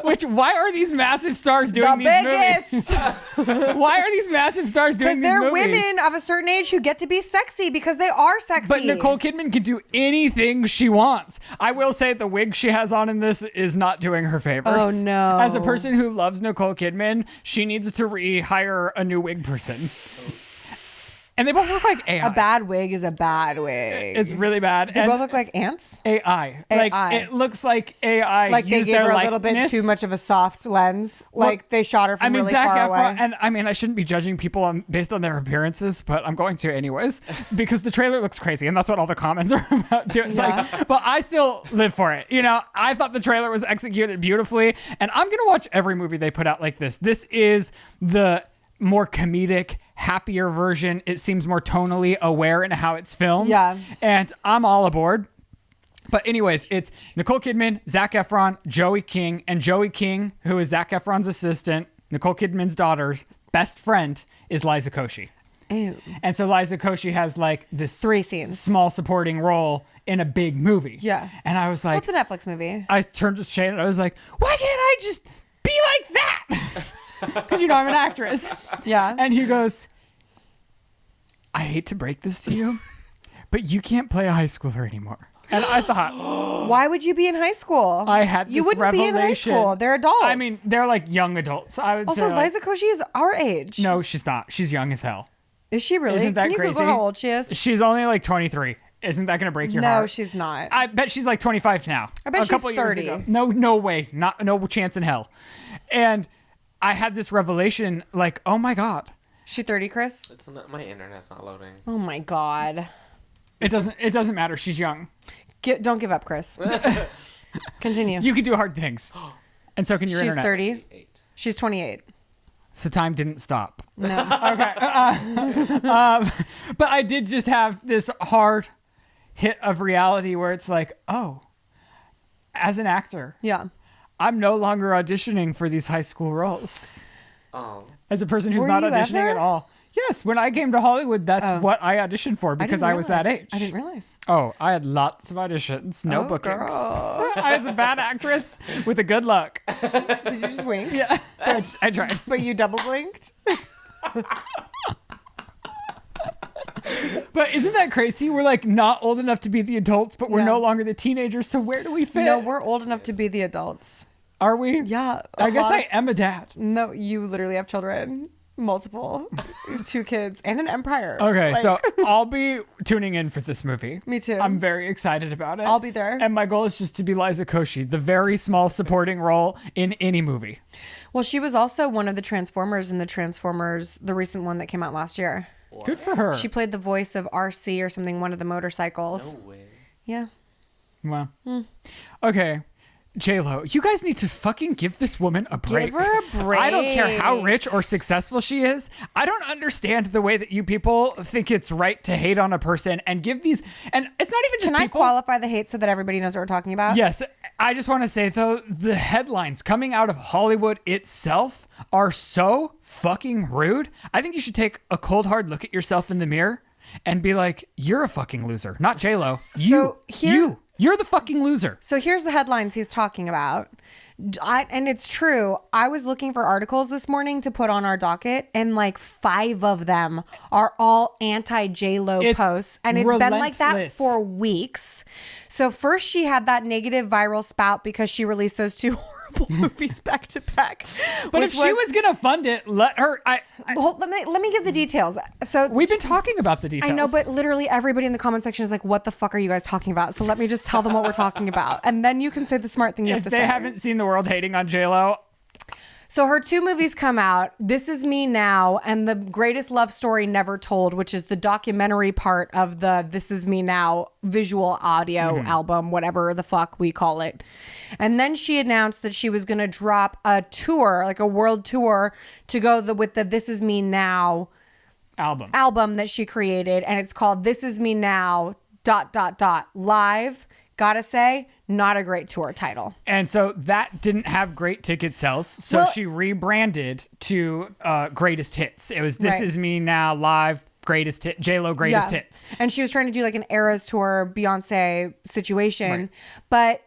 Which, why are these massive stars doing these movies? Why are these massive stars doing these movies? Because they're women of a certain age who get to be sexy because they are sexy. But Nicole Kidman can do anything she wants. I will say the wig she has on in this is not doing her favors. Oh, no. As a person who loves Nicole Kidman, she needs to rehire a new wig person. And they both look like AI. A bad wig is a bad wig. It's really bad. They And both look like ants. AI. AI. Like it looks like AI. Like they used gave their her a little bit likeness. too much of a soft lens. Like they shot her from really Zac far Efron, away. and I mean, I shouldn't be judging people based on their appearances, but I'm going to anyways because the trailer looks crazy, and that's what all the comments are about too. It's like, but I still live for it. You know, I thought the trailer was executed beautifully, and I'm gonna watch every movie they put out like this. This is the more comedic, happier version. It seems more tonally aware in how it's filmed. Yeah. And I'm all aboard. But anyways, it's Nicole Kidman, Zac Efron, Joey King, and Joey King, who is Zac Efron's assistant, Nicole Kidman's daughter's best friend, is Lizze Koshy. Ew. And so Lizze Koshy has like this 3 scenes. small supporting role in a big movie. Yeah. And I was like, What's a Netflix movie? I turned to Shane and I was like, why can't I just be like that? Because, you know, I'm an actress. Yeah. And he goes, I hate to break this to you, but you can't play a high schooler anymore. And I thought, Why would you be in high school? I had this You wouldn't revelation. be in high school. They're adults. I mean, they're like young adults. I would also, say like, Lizze Koshy is our age. no, she's not. She's young as hell. Is she really? Isn't that Can you crazy? Google how old she is? She's only like 23. Isn't that going to break your No, heart? she's not. I bet she's like 25 now. I bet a she's couple 30. Years ago. No way. No chance in hell. And I had this revelation like, oh my God. She 30, Chris? My internet's not loading. Oh my God. It doesn't matter. She's young. Don't give up, Chris. Continue. You can do hard things. And so can your She's internet. 30. She's 28. So time didn't stop. No. Okay. But I did just have this hard hit of reality where it's like, oh, as an actor, Yeah. I'm no longer auditioning for these high school roles. Oh. As a person who's Were not you auditioning ever? at all. Yes, when I came to Hollywood, that's what I auditioned for because I was that age. I didn't realize. Oh, I had lots of auditions, no bookings. girl. I was a bad actress with a good luck. Did you just wink? Yeah, I tried. But you double blinked? But isn't that crazy? We're like not old enough to be the adults, but we're Yeah. no longer the teenagers. So where do we fit? No, we're old enough to be the adults. Are we? Yeah. I guess I am a dad. No, you literally have children. Multiple. 2 kids and an empire. Okay, Like, so I'll be tuning in for this movie. Me too. I'm very excited about it. I'll be there. And my goal is just to be Lizze Koshy, the very small supporting role in any movie. Well, she was also one of the Transformers in the recent one that came out last year. Good for her. She played the voice of RC or something, one of the motorcycles. No way. Yeah. Wow. Okay. J-Lo, you guys need to fucking give this woman a break. Give her a break. I don't care how rich or successful she is. I don't understand the way that you people think it's right to hate on a person and give these, and it's not even just Can I people. qualify the hate so that everybody knows what we're talking about? Yes, I just want to say though, the headlines coming out of Hollywood itself are so fucking rude. I think you should take a cold hard look at yourself in the mirror and be like, you're a fucking loser, not J-Lo. You're the fucking loser. So here's the headlines he's talking about. And it's true. I was looking for articles this morning to put on our docket, and like 5 of them are all anti-J-Lo It's posts. And it's been like that relentless. for weeks. So first she had that negative viral spout because she released those 2 horrible movies back to back. But if she was gonna fund it, let her. Let me give the details. So We've been talking about the details. I know, but literally everybody in the comment section is like, what the fuck are you guys talking about? So let me just tell them what we're talking about. And then you can say the smart thing you have if to they say. haven't seen the world hating on J-Lo, So her 2 movies come out, This Is Me Now and The Greatest Love Story Never Told, which is the documentary part of the This Is Me Now visual audio album, whatever the fuck we call it. And then she announced that she was going to drop a tour, like a world tour, to go with the This Is Me Now album that she created. And it's called This Is Me Now ... live. Gotta say, not a great tour title. and so that didn't have great ticket sales. So Well- she rebranded to Greatest Hits. It was This Right. Is Me Now live greatest hit, J-Lo greatest hits. And she was trying to do like an Eras tour Beyonce situation, Right. but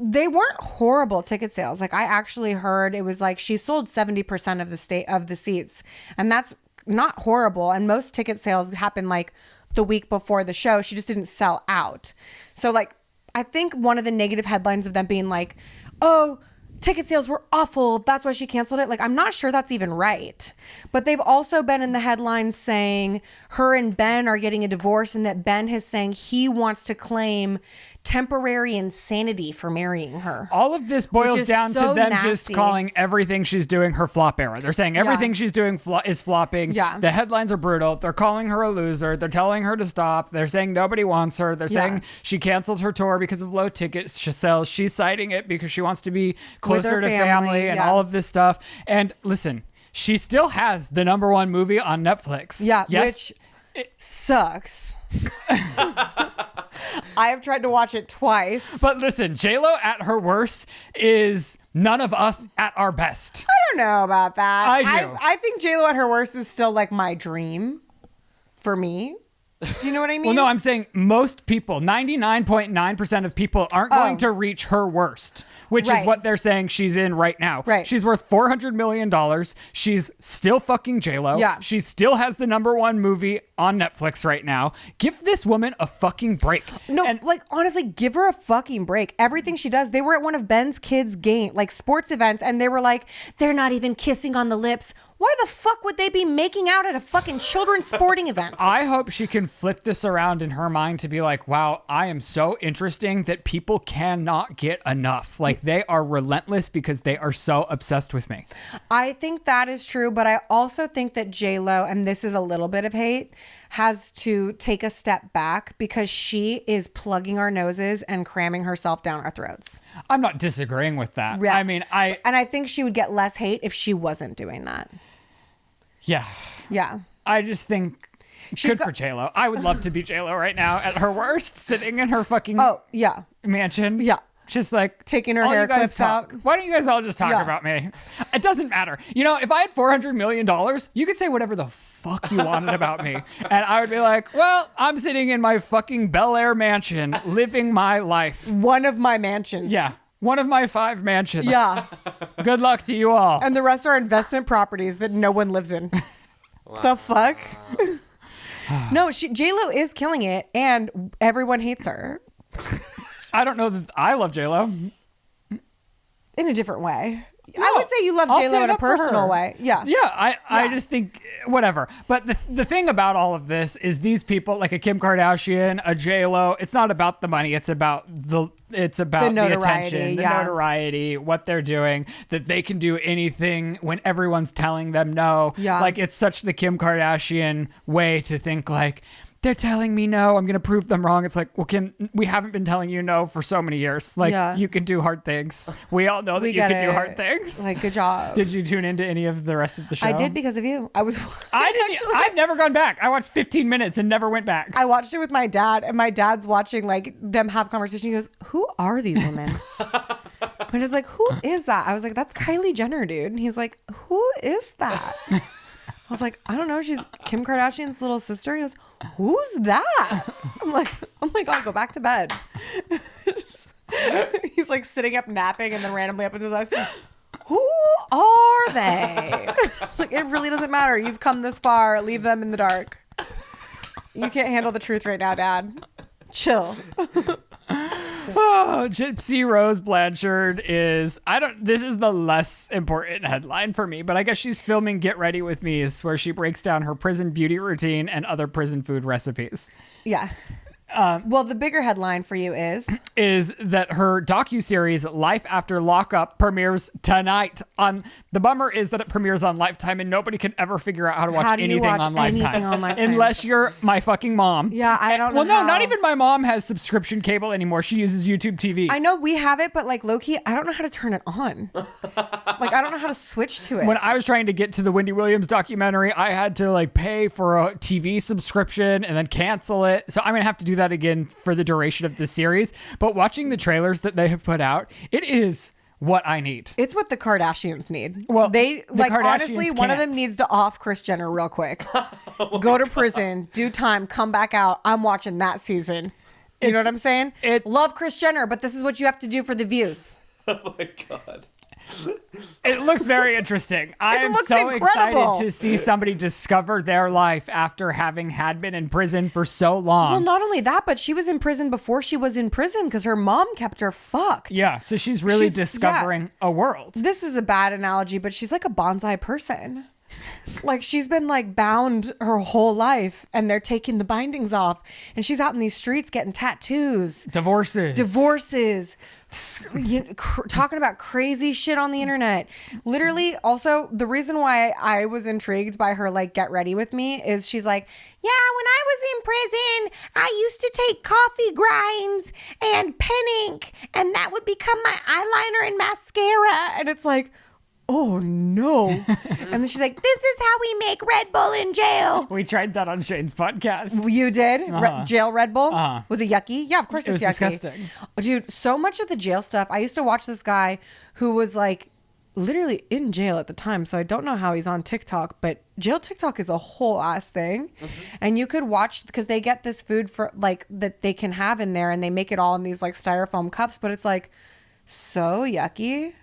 they weren't horrible ticket sales. Like I actually heard it was like she sold 70% of the seats, and that's not horrible. And most ticket sales happen like the week before the show. She just didn't sell out. So like I think one of the negative headlines of them being like, oh, ticket sales were awful. That's why she canceled it. Like, I'm not sure that's even right. But they've also been in the headlines saying her and Ben are getting a divorce and that Ben is saying he wants to claim temporary insanity for marrying her. All of this boils down to them just calling everything she's doing her flop era. They're saying everything she's doing is flopping. Yeah. The headlines are brutal. They're calling her a loser. They're telling her to stop. They're saying nobody wants her. They're saying she canceled her tour because of low ticket sales. She's citing it because she wants to be closer to family and all of this stuff. And listen, she still has the #1 movie on Netflix. Yeah, which sucks. I have tried to watch it twice. But listen, J-Lo at her worst is none of us at our best. I don't know about that. I do. I think J-Lo at her worst is still like my dream for me. Do you know what I mean? Well, no, I'm saying most people, 99.9% of people aren't going to reach her worst, which is what they're saying she's in right now. Right. She's worth $400 million. She's still fucking J-Lo. Yeah. She still has the #1 movie on Netflix right now. Give this woman a fucking break. No, like, honestly, give her a fucking break. Everything she does, they were at one of Ben's kids' sports events, and they were like, they're not even kissing on the lips. Why the fuck would they be making out at a fucking children's sporting event? I hope she can flip this around in her mind to be like, wow, I am so interesting that people cannot get enough. Like, they are relentless because they are so obsessed with me. I think that is true, but I also think that J-Lo, and this is a little bit of hate, has to take a step back because she is plugging our noses and cramming herself down our throats. I'm not disagreeing with that. Yeah. I mean, And I think she would get less hate if she wasn't doing that. Yeah. Yeah. I just think good for J-Lo. I would love to be J-Lo right now at her worst, sitting in her fucking mansion. Yeah. Just like taking her all hair you guys clips out. Why don't you guys all just talk about me? It doesn't matter. You know, if I had $400 million, you could say whatever the fuck you wanted about me. And I would be like, well, I'm sitting in my fucking Bel Air mansion, living my life. One of my mansions. Yeah. One of my 5 mansions. Yeah. Good luck to you all. And the rest are investment properties that no one lives in. Wow. The fuck? No, J-Lo is killing it, and everyone hates her. I don't know that I love J-Lo. In a different way. No, I would say you love J-Lo in a personal way. Yeah. Yeah, I just think, whatever. But the thing about all of this is these people, like a Kim Kardashian, a J-Lo, it's not about the money. It's about the attention, the notoriety, what they're doing, that they can do anything when everyone's telling them no. Yeah. Like, it's such the Kim Kardashian way to think, like, they're telling me no, I'm going to prove them wrong. It's like, well, Kim, we haven't been telling you no for so many years. Like, you can do hard things. We all know that you can do hard things. Like, good job. Did you tune into any of the rest of the show? I did because of you. I've never gone back. I watched 15 minutes and never went back. I watched it with my dad, and my dad's watching, like, them have conversation. He goes, who are these women? And it's like, who is that? I was like, that's Kylie Jenner, dude. And he's like, who is that? I was like, I don't know. She's Kim Kardashian's little sister. He goes, who's that? I'm like, oh my God, go back to bed. He's like sitting up napping and then randomly opens his eyes. Who are they? It's like, it really doesn't matter. You've come this far. Leave them in the dark. You can't handle the truth right now, Dad. Chill. Oh, Gypsy Rose Blanchard is, this is the less important headline for me, but I guess she's filming Get Ready With Me, where she breaks down her prison beauty routine and other prison food recipes. Yeah. Well, the bigger headline for you is that her docuseries Life After Lockup premieres tonight. The bummer is that it premieres on Lifetime and nobody can ever figure out how to watch anything on Lifetime unless you're my fucking mom. Yeah, I don't know. Well, no, not even my mom has subscription cable anymore. She uses YouTube TV. I know we have it, but like low-key, I don't know how to turn it on. Like, I don't know how to switch to it. When I was trying to get to the Wendy Williams documentary, I had to like pay for a TV subscription and then cancel it. So I'm going to have to do that again for the duration of the series. But watching the trailers that they have put out, it is what I need. It's what the Kardashians need. Well, they like Kardashians honestly, one of them needs to off Kris Jenner real quick. Go to prison, do time, come back out. I'm watching that season. Know what I'm saying? Love Kris Jenner, but this is what you have to do for the views. Oh my God. It looks very interesting. I am looks so incredible. excited to see somebody discover their life after having had been in prison for so long. Well, not only that, but she was in prison before she was in prison because her mom kept her fucked. Yeah, so she's really She's- discovering a world. This is a bad analogy, but she's like a bonsai person. Like she's been like bound her whole life and they're taking the bindings off and she's out in these streets getting tattoos, divorces, talking about crazy shit on the internet. Literally, also the reason why I was intrigued by her like get ready with me is she's like, yeah, when I was in prison, I used to take coffee grinds and pen ink and that would become my eyeliner and mascara. And it's like, oh no. And then she's like, this is how we make Red Bull in jail. We tried that on Shane's podcast. You did? Jail Red Bull? Uh-huh. Was it yucky? Yeah, of course It it's was yucky. disgusting. Dude, so much of the jail stuff. I used to watch this guy who was like literally in jail at the time. So I don't know how he's on TikTok, but jail TikTok is a whole ass thing. And you could watch because they get this food for like that they can have in there and they make it all in these like styrofoam cups, but it's like so yucky.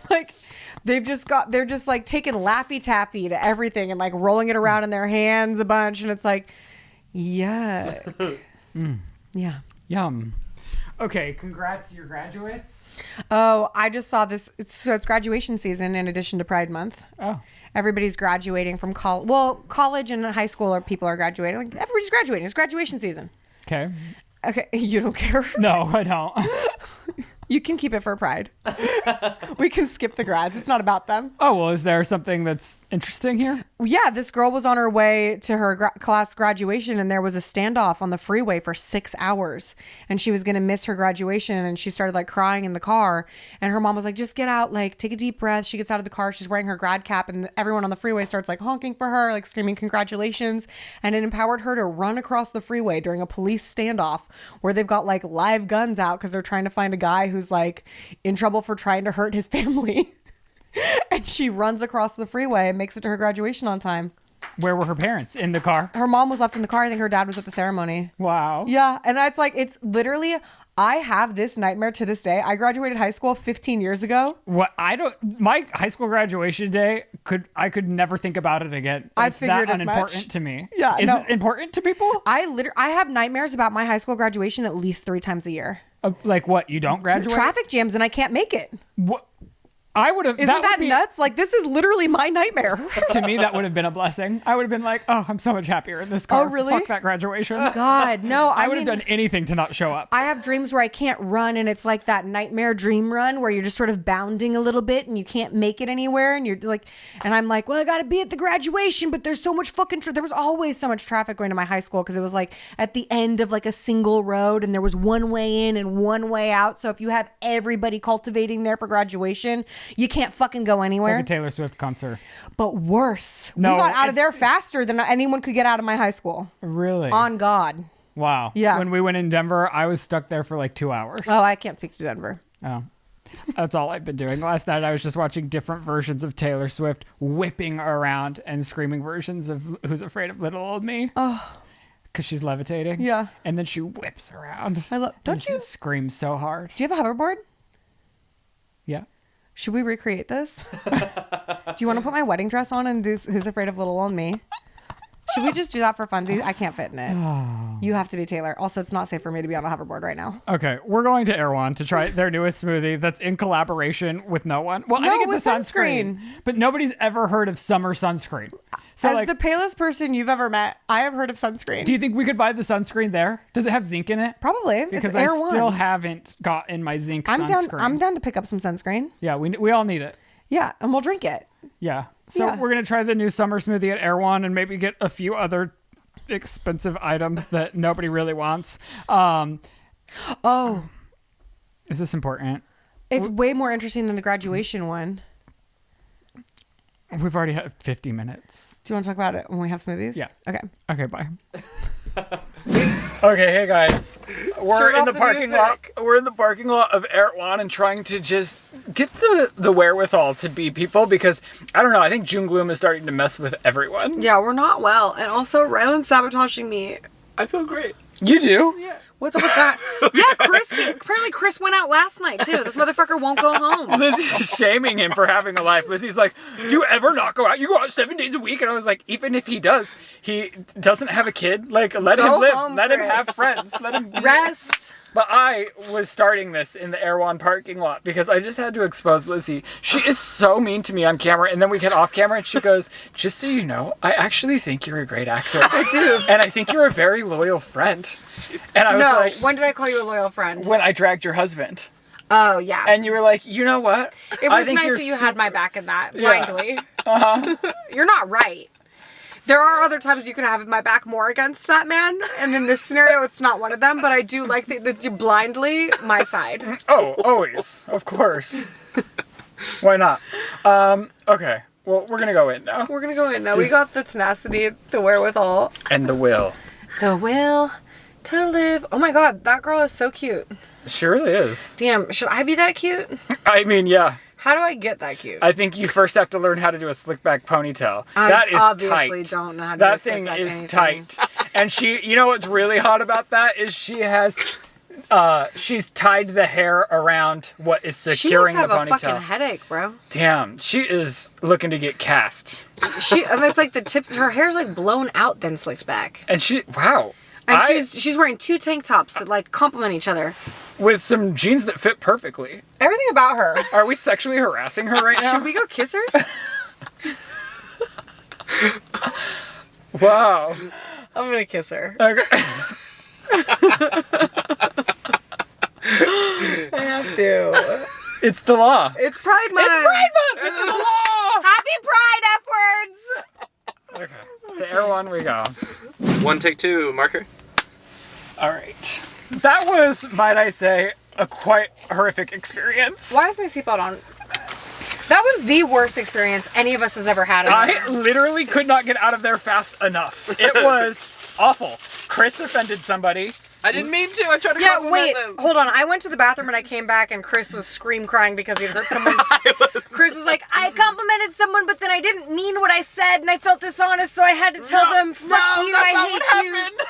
Like they're just like taking Laffy Taffy to everything and like rolling it around in their hands a bunch. And it's like, yeah. Yeah. Yum. Okay, congrats to your graduates. Oh, I just saw this. It's graduation season in addition to Pride Month. Oh. Everybody's graduating from college. Well, college and high school or people are graduating. Like everybody's graduating. It's graduation season. Okay. Okay. You don't care? No, I don't. You can keep it for Pride. We can skip the grads. It's not about them. Oh, well, is there something that's interesting here? Yeah, this girl was on her way to her class graduation and there was a standoff on the freeway for 6 hours and she was going to miss her graduation and she started like crying in the car and her mom was like, just get out, like take a deep breath. She gets out of the car. She's wearing her grad cap and everyone on the freeway starts like honking for her, like screaming congratulations. And it empowered her to run across the freeway during a police standoff where they've got like live guns out because they're trying to find a guy who's like in trouble for trying to hurt his family. And she runs across the freeway and makes it to her graduation on time. Where were her parents? In the car? Her mom was left in the car. I think her dad was at the ceremony. Wow. Yeah. And it's like, it's literally, I have this nightmare to this day. I graduated high school 15 years ago. What my high school graduation day I could never think about it again. I It's figured that as unimportant much. to me. Yeah, Is no. it important to people? I have nightmares about my high school graduation at least 3 times a year. Like what? You don't graduate? Traffic jams and I can't make it. What? I would have. Isn't that nuts? Like, this is literally my nightmare. To me, that would have been a blessing. I would have been like, oh, I'm so much happier in this car. Oh, really? Fuck that graduation. God, no. I would have done anything to not show up. I have dreams where I can't run and it's like that nightmare dream run where you're just sort of bounding a little bit and you can't make it anywhere and you're like, and I'm like, well, I gotta be at the graduation, but there's so much fucking there was always so much traffic going to my high school because it was like at the end of like a single road and there was one way in and one way out. So if you have everybody cultivating there for graduation, you can't fucking go It's anywhere. like a Taylor Swift concert. But worse, No, we got out of there faster than anyone could get out of my high school. Really? On God. Wow. Yeah. When we went in Denver, I was stuck there for like 2 hours. Oh, I can't speak to Denver. Oh. That's all I've been doing. Last night I was just watching different versions of Taylor Swift whipping around and screaming versions of Who's Afraid of Little Old Me. Oh. Because she's levitating. Yeah. And then she whips around. Don't and you? She screams so hard. Do you have a hoverboard? Yeah. Should we recreate this? Do you want to put my wedding dress on and do Who's Afraid of Little Old Me? Should we just do that for funsies? I can't fit in it. You have to be Taylor. Also, it's not safe for me to be on a hoverboard right now. Okay, we're going to Erewhon to try their newest smoothie that's in collaboration with no one. Well, I No, think it's with a sunscreen, but nobody's ever heard of summer sunscreen. So, As like, the palest person you've ever met, I have heard of sunscreen. do you think we could buy the sunscreen there? Does it have zinc in it? Probably. Because it's I Erewhon. still haven't gotten my zinc I'm sunscreen. down. I'm down to pick up some sunscreen. Yeah, we all need it. Yeah, and we'll drink it. Yeah. So Yeah. we're going to try the new summer smoothie at Erewhon and maybe get a few other expensive items that nobody really wants. Oh, Is this important? it's way more interesting than the graduation one. We've already had 50 minutes. Do you want to talk about it when we have smoothies? Yeah. Okay. Okay, bye. Okay, hey guys. We're in the parking lot. We're in the parking lot of Erewhon and trying to just get the wherewithal to be people because I don't know, I think June gloom is starting to mess with everyone. Yeah, we're not well, and also Ryland's sabotaging me. I feel great. You do? Yeah. What's up with that? Yeah, apparently Chris went out last night, too. This motherfucker won't go home. Lizzie's shaming him for having a life. Lizzie's like, do you ever not go out? You go out 7 days a week. And I was like, even if he does, he doesn't have a kid. Like, let him live. Home, let him Chris. have friends. Let him Rest. But I was starting this in the Erewhon parking lot because I just had to expose Lizzie. She is so mean to me on camera, and then we get off camera, and she goes, just so you know, I actually think you're a great actor. I do. And I think you're a very loyal friend. And I was No, like, when did I call you a loyal friend? when I dragged your husband. Oh, yeah. And you were like, you know what? It I was think nice you're that you had my back in that, Yeah. blindly. You're not right. There are other times you could have my back more against that man, and in this scenario, it's not one of them, but I do like that you blindly my side. Oh, always. Of course. Why not? Okay. Well, we're going to go in now. We're gonna go in now. We got the tenacity, the wherewithal. And the will. The will to live. Oh my god, that girl is so cute. She really is. Damn, should I be that cute? I mean, yeah. How do I get that cute? I think you first have to learn how to do a slick back ponytail. I That is obviously tight. don't know how to That do a slick thing back is anything. tight. And you know what's really hot about that is she has, she's tied the hair around what is She must securing the have a ponytail. fucking headache, bro. Damn, she is looking to get cast. And it's like the tips. Her hair's like blown out, then slicked back. And wow. And she's wearing 2 tank tops that like complement each other. With some jeans that fit perfectly. Everything about her. Are we sexually harassing her right now? Should we go kiss her? Wow. I'm gonna kiss her. Okay. I have to. It's the law. It's Pride Month. It's Pride Month! It's the law! Happy Pride, F words. Okay. To Erewhon we go. 1, take 2, marker. All right. That was, might I say, a quite horrific experience. Why is my seatbelt on? That was the worst experience any of us has ever had. I literally could not get out of there fast enough. It was awful. Chris offended somebody. I didn't mean to. I tried to Yeah, compliment wait, them. hold on. I went to the bathroom and I came back and Chris was scream crying because he'd hurt someone's... Chris was like, I complimented someone, but then I didn't mean what I said and I felt dishonest, so I had to tell them, fuck you, I hate you.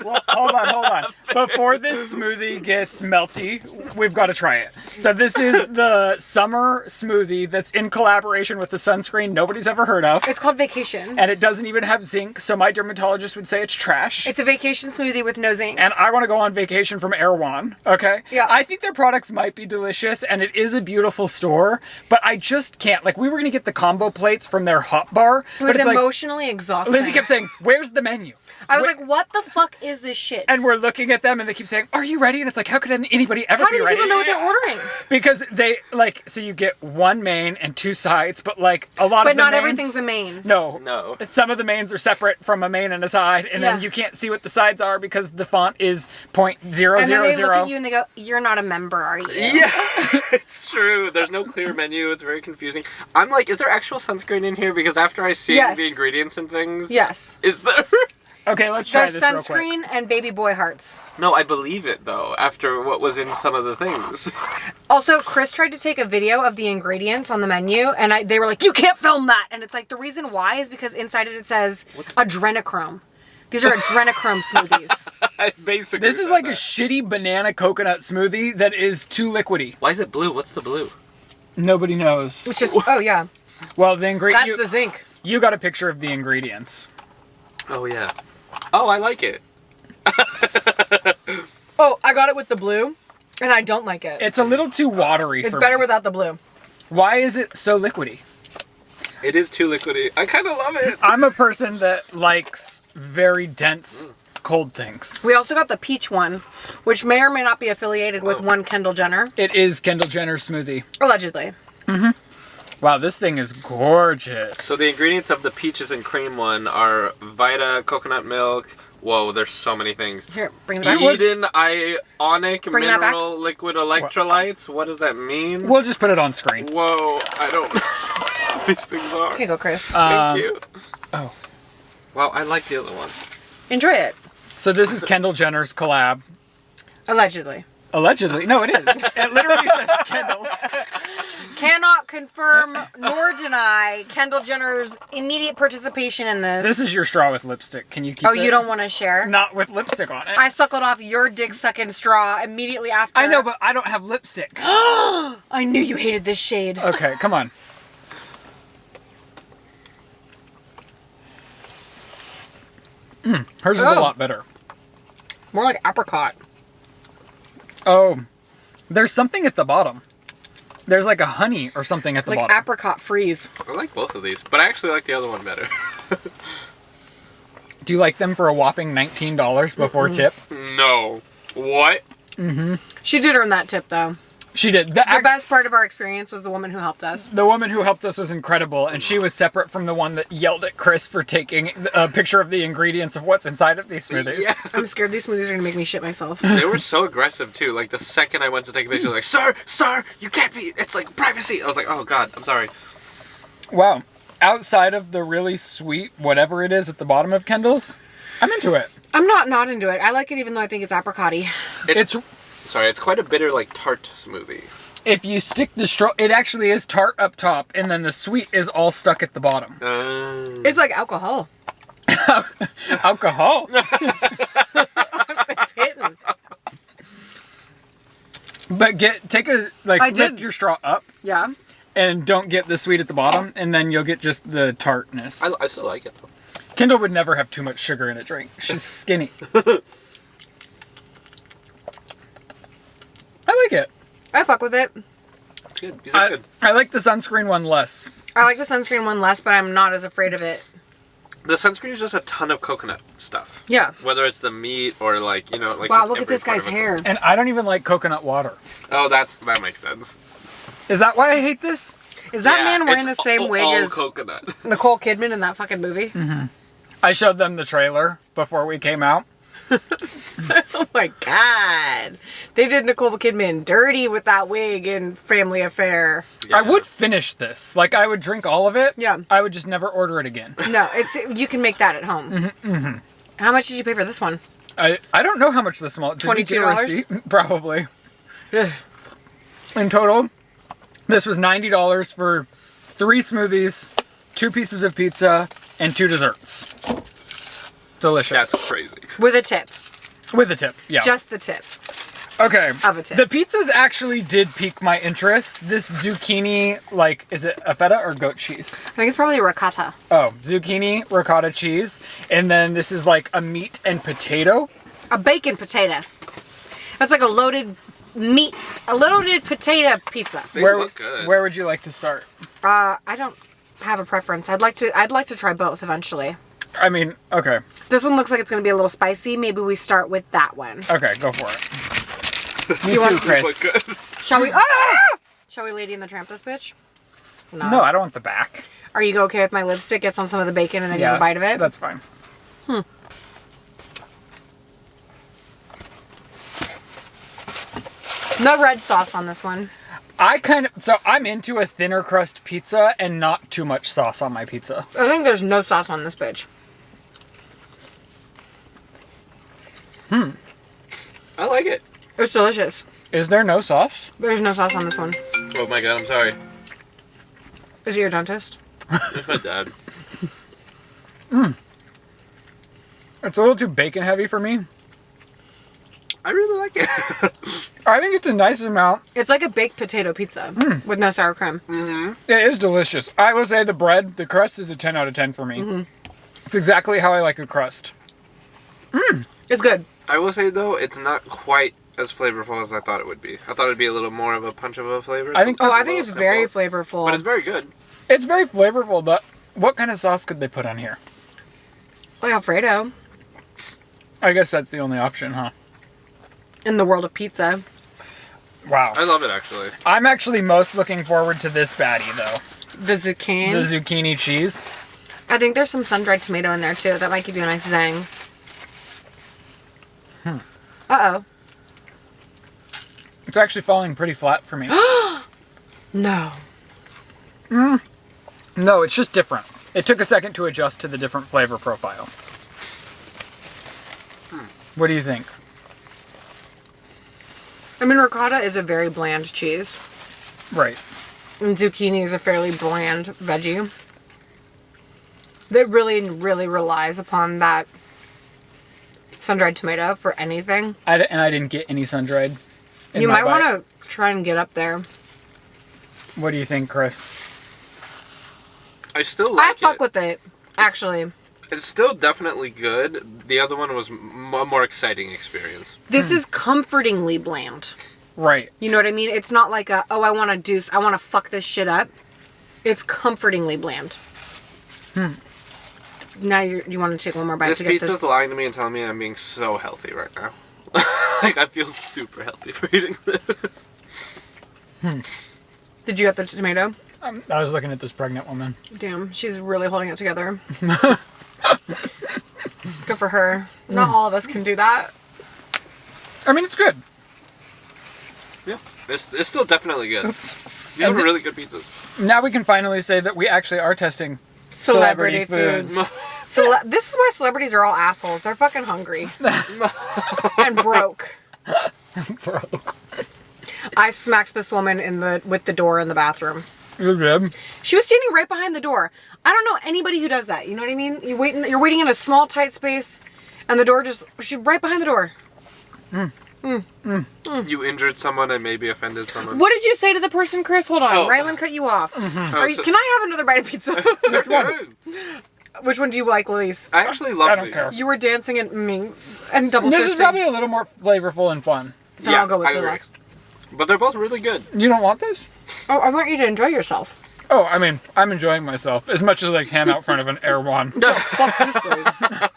Well, hold on. Before this smoothie gets melty, we've got to try it. So this is the summer smoothie that's in collaboration with the sunscreen nobody's ever heard of. It's called Vacation. And it doesn't even have zinc, so my dermatologist would say it's trash. It's a vacation smoothie with no zinc. And I want to go on vacation from Erewhon, okay? Yeah. I think their products might be delicious, and it is a beautiful store, but I just can't. Like, we were going to get the combo plates from their hot bar. It was but it's emotionally exhausting. Lizzie kept saying, where's the menu? I was like, what the fuck is this shit? And we're looking at them, and they keep saying, are you ready? And it's like, how could anybody ever How be do ready? people know what they're ordering? Because they, like, so you get one main and 2 sides, but, like, a lot of But the not mains- everything's a main. No. Some of the mains are separate from a main and a side, and then Yeah. you can't see what the sides are because the font is .000. And then they look at you and they go, you're not a member, are you? Yeah, it's true. There's no clear menu. It's very confusing. I'm like, is there actual sunscreen in here? Because after I see Yes. the ingredients and things, Yes. is there? Okay, let's try There's this real quick. sunscreen and baby boy hearts. No, I believe it though. After what was in some of the things. Also, Chris tried to take a video of the ingredients on the menu, and they were like, you can't film that! And it's like, the reason why is because inside it says adrenochrome. These are adrenochrome smoothies. I basically. This is said like that. a shitty banana coconut smoothie that is too liquidy. Why is it blue? What's the blue? Nobody knows. It's just, oh yeah, Well, the ingredient. that's the zinc. You got a picture of the ingredients. Oh yeah. Oh, I like it. Oh, I got it with the blue, and I don't like it. It's a little too watery. It's for better me. without the blue. Why is it so liquidy? It is too liquidy. I kind of love it. I'm a person that likes very dense, cold things. We also got the peach one, which may or may not be affiliated with one Kendall Jenner, It is Kendall Jenner smoothie. allegedly. Wow, this thing is gorgeous. So the ingredients of the peaches and cream one are Vita, coconut milk. Whoa, there's so many things. Here, bring it back. Eden Ionic Bring that back. Mineral Liquid Electrolytes. What does that mean? We'll just put it on screen. Whoa, I don't know what these things are. Here you go, Chris. Thank you. Oh. Wow, I like the other one. Enjoy it. So this is Kendall Jenner's collab. Allegedly. Allegedly. No, it is. It literally says Kendall's. Cannot confirm nor deny Kendall Jenner's immediate participation in this. This is your straw with lipstick. Can you keep it? Oh, you don't want to share? Not with lipstick on it. I suckled off your dick-sucking straw immediately after. I know, but I don't have lipstick. I knew you hated this shade. Okay, come on. Hers is a lot better. More like apricot. Oh, there's something at the bottom. There's like a honey or something at the Like bottom. apricot freeze. I like both of these, but I actually like the other one better. Do you like them for a whopping $19 before tip? No. What? She did earn that tip, though. She did. The best part of our experience was the woman who helped us. The woman who helped us was incredible, and she was separate from the one that yelled at Chris for taking a picture of the ingredients of what's inside of these smoothies. Yeah. I'm scared these smoothies are gonna make me shit myself. They were so aggressive too. Like the second I went to take a picture, like, sir, you can't be. It's like privacy. I was like, oh god, I'm sorry. Wow. Outside of the really sweet whatever it is at the bottom of Kendall's, I'm into it. I'm not into it. I like it even though I think it's apricot-y. It's Sorry, it's quite a bitter, like tart smoothie. if you stick the straw, it actually is tart up top, and then the sweet is all stuck at the bottom. It's like alcohol. Alcohol. It's hitting. But take a I did. lift your straw up, Yeah. and don't get the sweet at the bottom, and then you'll get just the tartness. I still like it though. Kendall would never have too much sugar in a drink. She's skinny. I like it. I fuck with it. It's good. These are good. I like the sunscreen one less. I like the sunscreen one less, but I'm not as afraid of it. The sunscreen is just a ton of coconut stuff. Yeah. Whether it's the meat or like, like. Wow, just look at every this part guy's of it. hair. And I don't even like coconut water. Oh, that makes sense. Is that why I hate this? Is that Yeah, man wearing the it's same wig all as coconut. Nicole Kidman in that fucking movie? I showed them the trailer before we came out. Oh my god. They did Nicole Kidman dirty with that wig in Family Affair. Yeah. I would finish this. Like, I would drink all of it. Yeah. I would just never order it again. No, you can make that at home. How much did you pay for this one? I don't know how much this small. Did we get a $22? receipt? Probably. Ugh. In total, this was $90 for 3 smoothies, 2 pieces of pizza, and 2 desserts. Delicious. That's crazy. With a tip. With a tip, yeah. Just the tip. Okay. Of a tip. The pizzas actually did pique my interest. This zucchini, is it a feta or goat cheese? I think it's probably ricotta. Oh, zucchini, ricotta cheese. And then this is like a meat and potato. A bacon potato. That's like a loaded potato pizza. They Where, look good. where would you like to start? I don't have a preference. I'd like to try both eventually. I mean, okay. This one looks like it's going to be a little spicy. Maybe we start with that one. Okay, go for it. You want- too, These Chris. look good. Shall we? Shall we Lady in the Tramp this bitch? No, I don't want the back. Are you okay with my lipstick? Gets on some of the bacon and then you have a bite of it? That's fine. No red sauce on this one. I'm into a thinner crust pizza and not too much sauce on my pizza. I think there's no sauce on this bitch. I like it. It's delicious. Is there no sauce? There's no sauce on this one. Oh my god, I'm sorry. Is it your dentist? It's my dad. It's a little too bacon heavy for me. I really like it. I think it's a nice amount. It's like a baked potato pizza with no sour cream. It is delicious. I will say the crust is a 10 out of 10 for me. It's exactly how I like a crust. It's good. I will say though, it's not quite as flavorful as I thought it would be. I thought it'd be a little more of a punch of a flavor. I think Oh, I a think little it's very simple, flavorful. but it's very good. it's very flavorful, but what kind of sauce could they put on here? Like Alfredo I guess that's the only option, huh? in the world of pizza. Wow. I love it actually. I'm actually most looking forward to this baddie, though. The zucchini. The zucchini cheese. I think there's some sun-dried tomato in there too. That might give you a nice zang. Uh-oh. It's actually falling pretty flat for me. No. No, it's just different. It took a second to adjust to the different flavor profile. What do you think? I mean, ricotta is a very bland cheese. Right. And zucchini is a fairly bland veggie. That really, really relies upon that sun-dried tomato for anything. I didn't get any sun-dried. You might want to try and get up there. What do you think, Chris? I still like it. I fuck with it, actually. It's still definitely good. The other one was a more exciting experience. This is comfortingly bland. Right. You know what I mean? It's not like I want to fuck this shit up. It's comfortingly bland. Now you want to take one more bite This to get pizza's lying to me and telling me I'm being so healthy right now. Like, I feel super healthy for eating this. Did you get the tomato? I was looking at this pregnant woman. Damn, she's really holding it together. Good for her. Not all of us can do that. I mean, it's good. Yeah, it's still definitely good. These are really good pizzas. Now we can finally say that we actually are testing Celebrity foods. So this is why celebrities are all assholes. They're fucking hungry. And broke. Broke. I smacked this woman with the door in the bathroom. You're good. She was standing right behind the door. I don't know anybody who does that. You know what I mean? You're waiting in a small, tight space, and the door she's right behind the door. You injured someone and maybe offended someone. What did you say to the person, Chris? Hold on. Oh. Ryland cut you off. Can I have another bite of pizza? Which one? Which one do you like, Lizze? I actually love I don't these. care. You were dancing and double fisting. This is probably a little more flavorful and fun. Then I'll go with I the agree. last. But they're both really good. You don't want this? Oh, I want you to enjoy yourself. Oh, I mean, I'm enjoying myself as much as I can out front of an Erewhon. Fuck this place.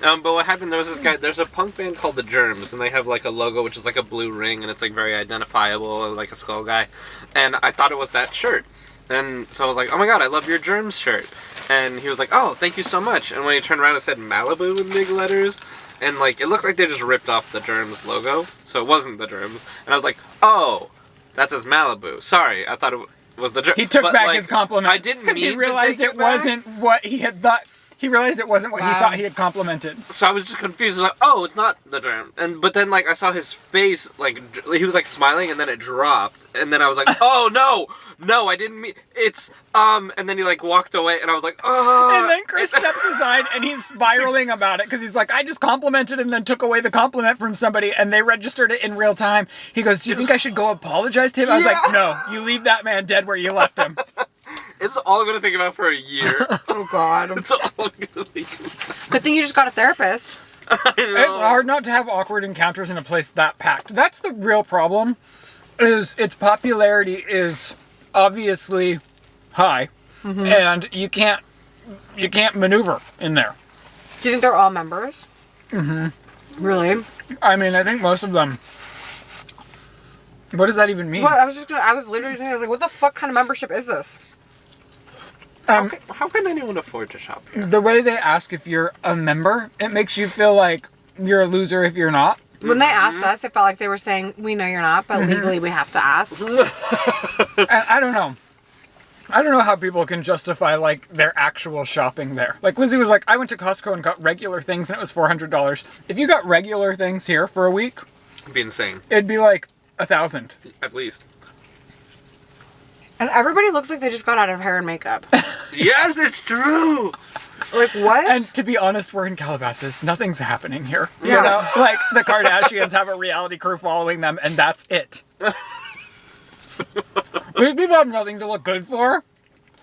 But what happened, there was this guy, there's a punk band called The Germs, and they have like a logo which is like a blue ring, and it's like very identifiable, like a skull guy. And I thought it was that shirt. And so I was like, oh my god, I love your Germs shirt. And he was like, oh, thank you so much. And when he turned around, it said Malibu in big letters. And like, it looked like they just ripped off the Germs logo. So it wasn't The Germs. And I was like, oh, that says Malibu. Sorry, I thought it was The Germs. He took back his compliment. I didn't mean he realized to take it wasn't what he had thought. He realized it wasn't what he thought he had complimented. So I was just confused. I was like, oh, it's not The Germ. But then like I saw his face, like he was like smiling, and then it dropped. And then I was like, oh no, I didn't mean it's And then he like walked away, and I was like, oh. And then Chris steps aside, and he's spiraling about it because he's like, I just complimented and then took away the compliment from somebody, and they registered it in real time. He goes, do you think I should go apologize to him? I was like, no, you leave that man dead where you left him. It's all I'm gonna think about for a year. Oh God. It's all I'm gonna think about. Good thing you just got a therapist. It's hard not to have awkward encounters in a place that packed. That's the real problem. Is its popularity is obviously high, and you can't maneuver in there. Do you think they're all members? Really? I mean, I think most of them. What does that even mean? What? I was literally saying, I was like, what the fuck kind of membership is this? How can anyone afford to shop here? The way they ask if you're a member, it makes you feel like you're a loser if you're not. When they asked us, it felt like they were saying, we know you're not, but legally we have to ask. And I don't know. I don't know how people can justify, like, their actual shopping there. Like, Lizzie was like, I went to Costco and got regular things, and it was $400. If you got regular things here for a week, It'd be insane. it'd be like 1,000. At least. And everybody looks like they just got out of hair and makeup. Yes, it's true. Like, what? And to be honest, we're in Calabasas. Nothing's happening here. Yeah. You know? Like, the Kardashians have a reality crew following them, and that's it. These people have nothing to look good for.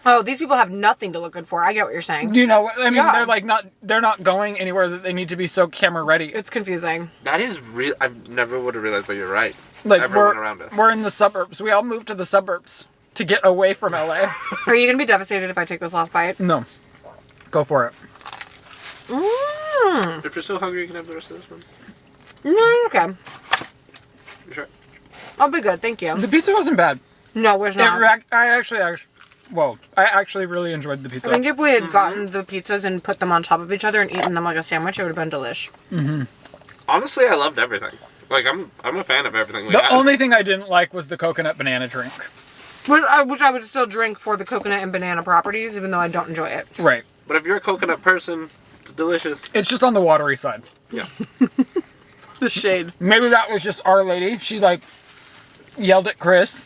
Oh, these people have nothing to look good for. I get what you're saying. You know, I mean, Yeah. they're like they're not going anywhere that they need to be so camera ready. It's confusing. That is real. I never would have realized, but you're right. Like, Everyone around us. we're in the suburbs. We all moved to the suburbs to get away from LA. Are you going to be devastated if I take this last bite? No. Go for it. If you're so hungry, you can have the rest of this one. No, okay. You sure? I'll be good, thank you. The pizza wasn't bad. No, it's not. I actually really enjoyed the pizza. I think if we had gotten the pizzas and put them on top of each other and eaten them like a sandwich, it would have been delish. Honestly, I loved everything. Like, I'm a fan of everything we The had. only thing I didn't like was the coconut banana drink. Which I would still drink for the coconut and banana properties, even though I don't enjoy it. Right. But if you're a coconut person, it's delicious. It's just on the watery side. Yeah. The shade. Maybe that was just Our Lady. She like yelled at Chris,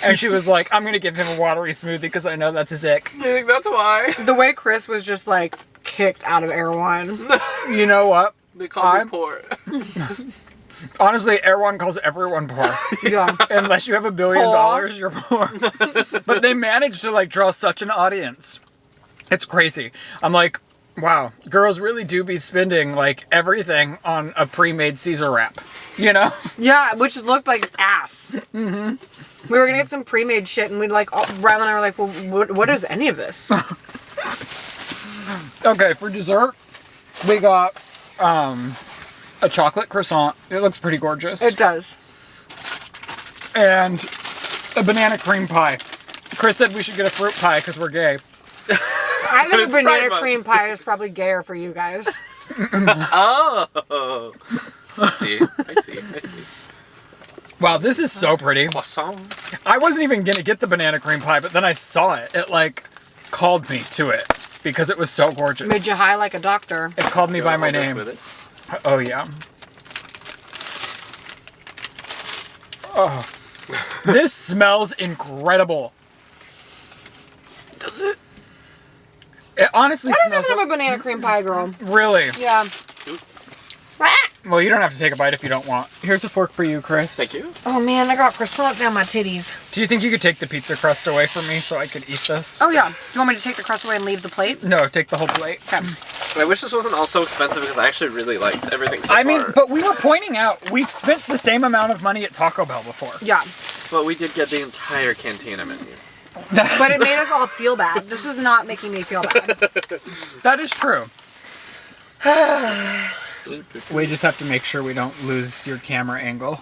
and she was like, "I'm gonna give him a watery smoothie because I know that's his ick." I think that's why. The way Chris was just like kicked out of Erewhon. You know what? They call me poor. Honestly, Erewhon calls everyone poor. Yeah. Unless you have $1 billion, you're poor. But they managed to like draw such an audience. It's crazy. I'm like, wow, girls really do be spending like everything on a pre-made Caesar wrap, you know? Yeah, which looked like ass. Mm-hmm. We were gonna get some pre-made shit, and we'd like, Ryland and I were like, well, what is any of this? Okay, for dessert, we got a chocolate croissant. It looks pretty gorgeous. It does. And a banana cream pie. Chris said we should get a fruit pie because we're gay. I think It's banana Pride cream pie is probably gayer for you guys. Oh. I see. Wow, this is so pretty. Croissant. I wasn't even going to get the banana cream pie, but then I saw it. It like called me to it because it was so gorgeous. Made you high like a doctor. It called me by my Hold this name. with it. Oh, yeah. Oh. This smells incredible. Does it? It honestly I smells don't think I'm a banana cream pie girl. really. Yeah. Well, you don't have to take a bite if you don't want. Here's a fork for you, Chris. Thank you. Oh man, I got croissant down my titties. Do you think you could take the pizza crust away from me so I could eat this? Oh yeah. Do you want me to take the crust away and leave the plate? No, take the whole plate. Okay. I wish this wasn't all so expensive because I actually really liked everything so I mean, far. but we were pointing out we've spent the same amount of money at Taco Bell before. Yeah. But we did get the entire cantina menu. But it made us all feel bad. This is not making me feel bad. That is true. We just have to make sure we don't lose your camera angle.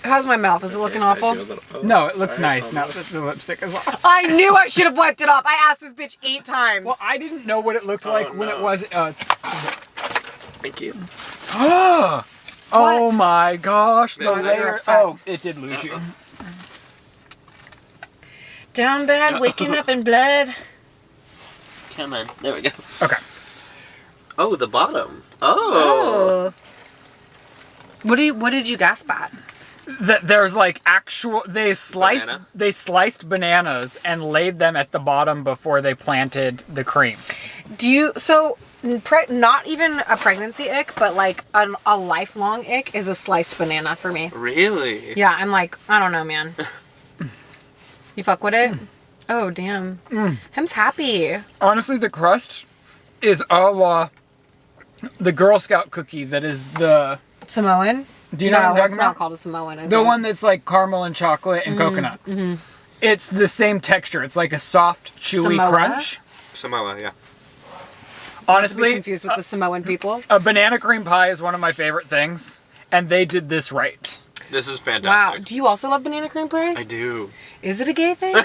How's my mouth? Is it looking awful? No, it looks nice now that the lipstick is off. I knew I should have wiped it off. I asked this bitch 8 times. Well, I didn't know what it looked like when it was. Thank you. Oh my gosh, the Yeah, layer. upset. Oh, it did lose you. Down bad, waking up in blood. Come on. There we go. Okay. Oh, the bottom. Oh. What did you gasp at? There's like actual. They sliced. Banana? They sliced bananas and laid them at the bottom before they planted the cream. Not even a pregnancy ick, but like a lifelong ick is a sliced banana for me. Really? Yeah, I'm like, I don't know, man. You fuck with it? Oh, damn. Him's happy. Honestly, the crust is a la the Girl Scout cookie that is the. Samoan? Do you know what I'm talking it's not about? called a Samoan, is The it? one that's like caramel and chocolate and coconut. It's the same texture. It's like a soft, chewy Samoa? crunch. Samoa, yeah. Be Honestly, confused with the Samoan people. a banana cream pie is one of my favorite things, and they did this right. This is Wow. fantastic. Do you also love banana cream pie? I do. Is it a gay thing?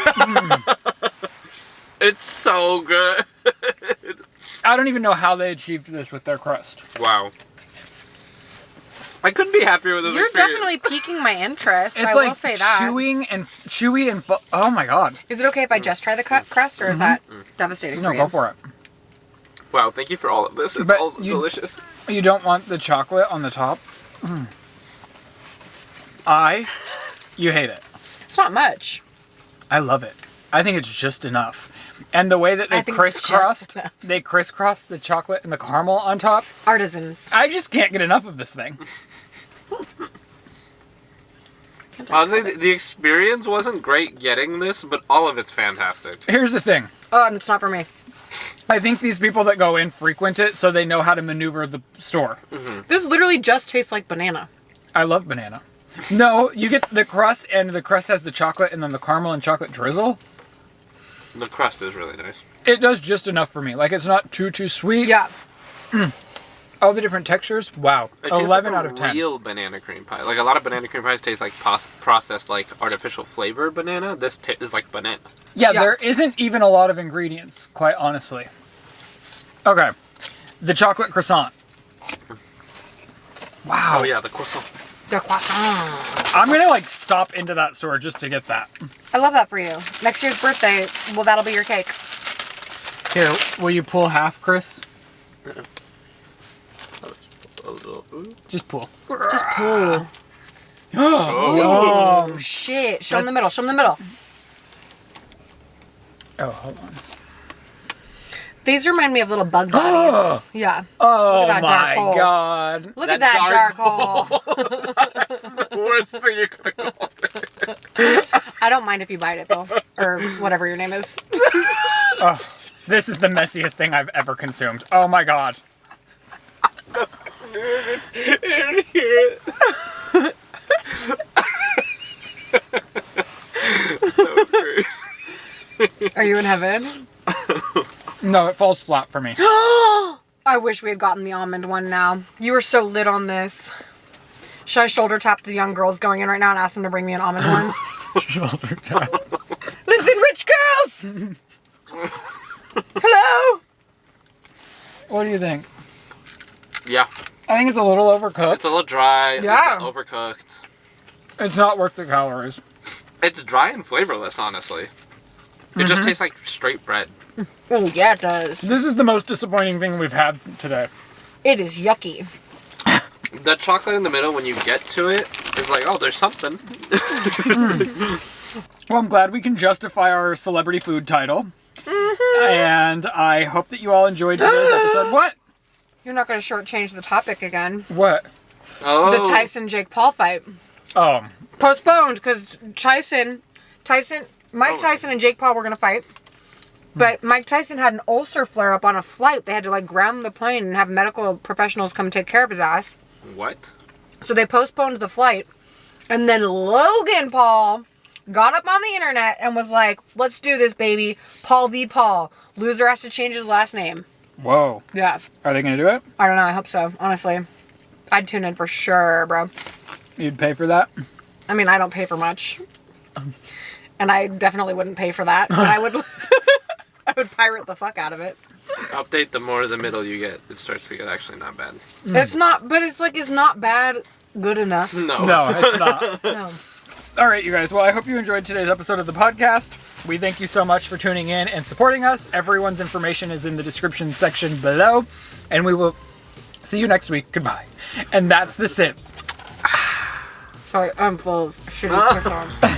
It's so good. I don't even know how they achieved this with their crust. Wow. I couldn't be happier with this You're experience. definitely piquing my interest. It's I like will say that. chewy and oh my god. Is it okay if I just try the crust, or is that devastating No, for you? go for it. Wow, thank you for all of this. It's But all you- delicious. You don't want the chocolate on the top? You hate it. It's not much. I love it. I think it's just enough. And the way that I they think it's just crisscrossed, enough. they crisscrossed the chocolate and the caramel on top. Artisans. I just can't get enough of this thing. Honestly, the experience wasn't great getting this, but all of it's fantastic. Here's the thing. Oh, and it's not for me. I think these people that go in frequent it so they know how to maneuver the store. This literally just tastes like banana. I love banana. No, you get the crust, and the crust has the chocolate and then the caramel and chocolate drizzle. The crust is really nice. It does just enough for me. Like, it's not too sweet. Yeah. All the different textures. Wow. It tastes 11 like out of 10. real banana cream pie. Like, a lot of banana cream pies taste like processed, like, artificial flavor banana. This is like banana. Yeah, Yeah. there isn't even a lot of ingredients, quite honestly. Okay. The chocolate croissant. Wow. Oh, yeah, the croissant. The croissant. I'm gonna, like, stop into that store just to get that. I love that for you. Next year's birthday, well, that'll be your cake. Here, will you pull half, Chris? A little. Just pull. Just pull. Oh, Oh, shit. Show him the middle. Show him the middle. oh, hold on. These remind me of little bug bodies. Yeah. Oh Look at that dark my hole. god. Look at that dark hole. That's the worst thing you could have called it. I don't mind if you bite it, though. Or whatever your name is. Oh, this is the messiest thing I've ever consumed. Oh my god. You didn't hear it. That was crazy. Are you in heaven? No, it falls flat for me. I wish we had gotten the almond one now. You were so lit on this. Should I shoulder tap the young girls going in right now and ask them to bring me an almond one? Shoulder tap. Listen, rich girls! Hello? What do you think? Yeah, I think it's a little overcooked. it's a little dry. Yeah. It's overcooked. It's not worth the calories. It's dry and flavorless, honestly. It just tastes like straight bread. Oh, yeah, it does. This is the most disappointing thing we've had today. It is yucky. The chocolate in the middle, when you get to it, is like, oh, there's something. Well, I'm glad we can justify our celebrity food title. And I hope that you all enjoyed today's episode. What? You're not going to shortchange the topic again. What? Oh. The Tyson-Jake Paul fight. Oh. Postponed, because Mike Oh. Tyson and Jake Paul were going to fight. But Mike Tyson had an ulcer flare-up on a flight. They had to, ground the plane and have medical professionals come take care of his ass. What? So they postponed the flight. And then Logan Paul got up on the internet and was like, let's do this, baby. Paul v. Paul. Loser has to change his last name. Whoa. Yeah. Are they going to do it? I don't know. I hope so. Honestly. I'd tune in for sure, bro. You'd pay for that? I mean, I don't pay for much. And I definitely wouldn't pay for that. But I would... I would pirate the fuck out of it. Update, the more the middle you get, it starts to get actually not bad. It's not, but it's it's not bad good enough. No. No, it's not. No. All right, you guys. Well, I hope you enjoyed today's episode of the podcast. We thank you so much for tuning in and supporting us. Everyone's information is in the description section below. And we will see you next week. Goodbye. And that's the sip. Sorry, I'm full of shitty pick on.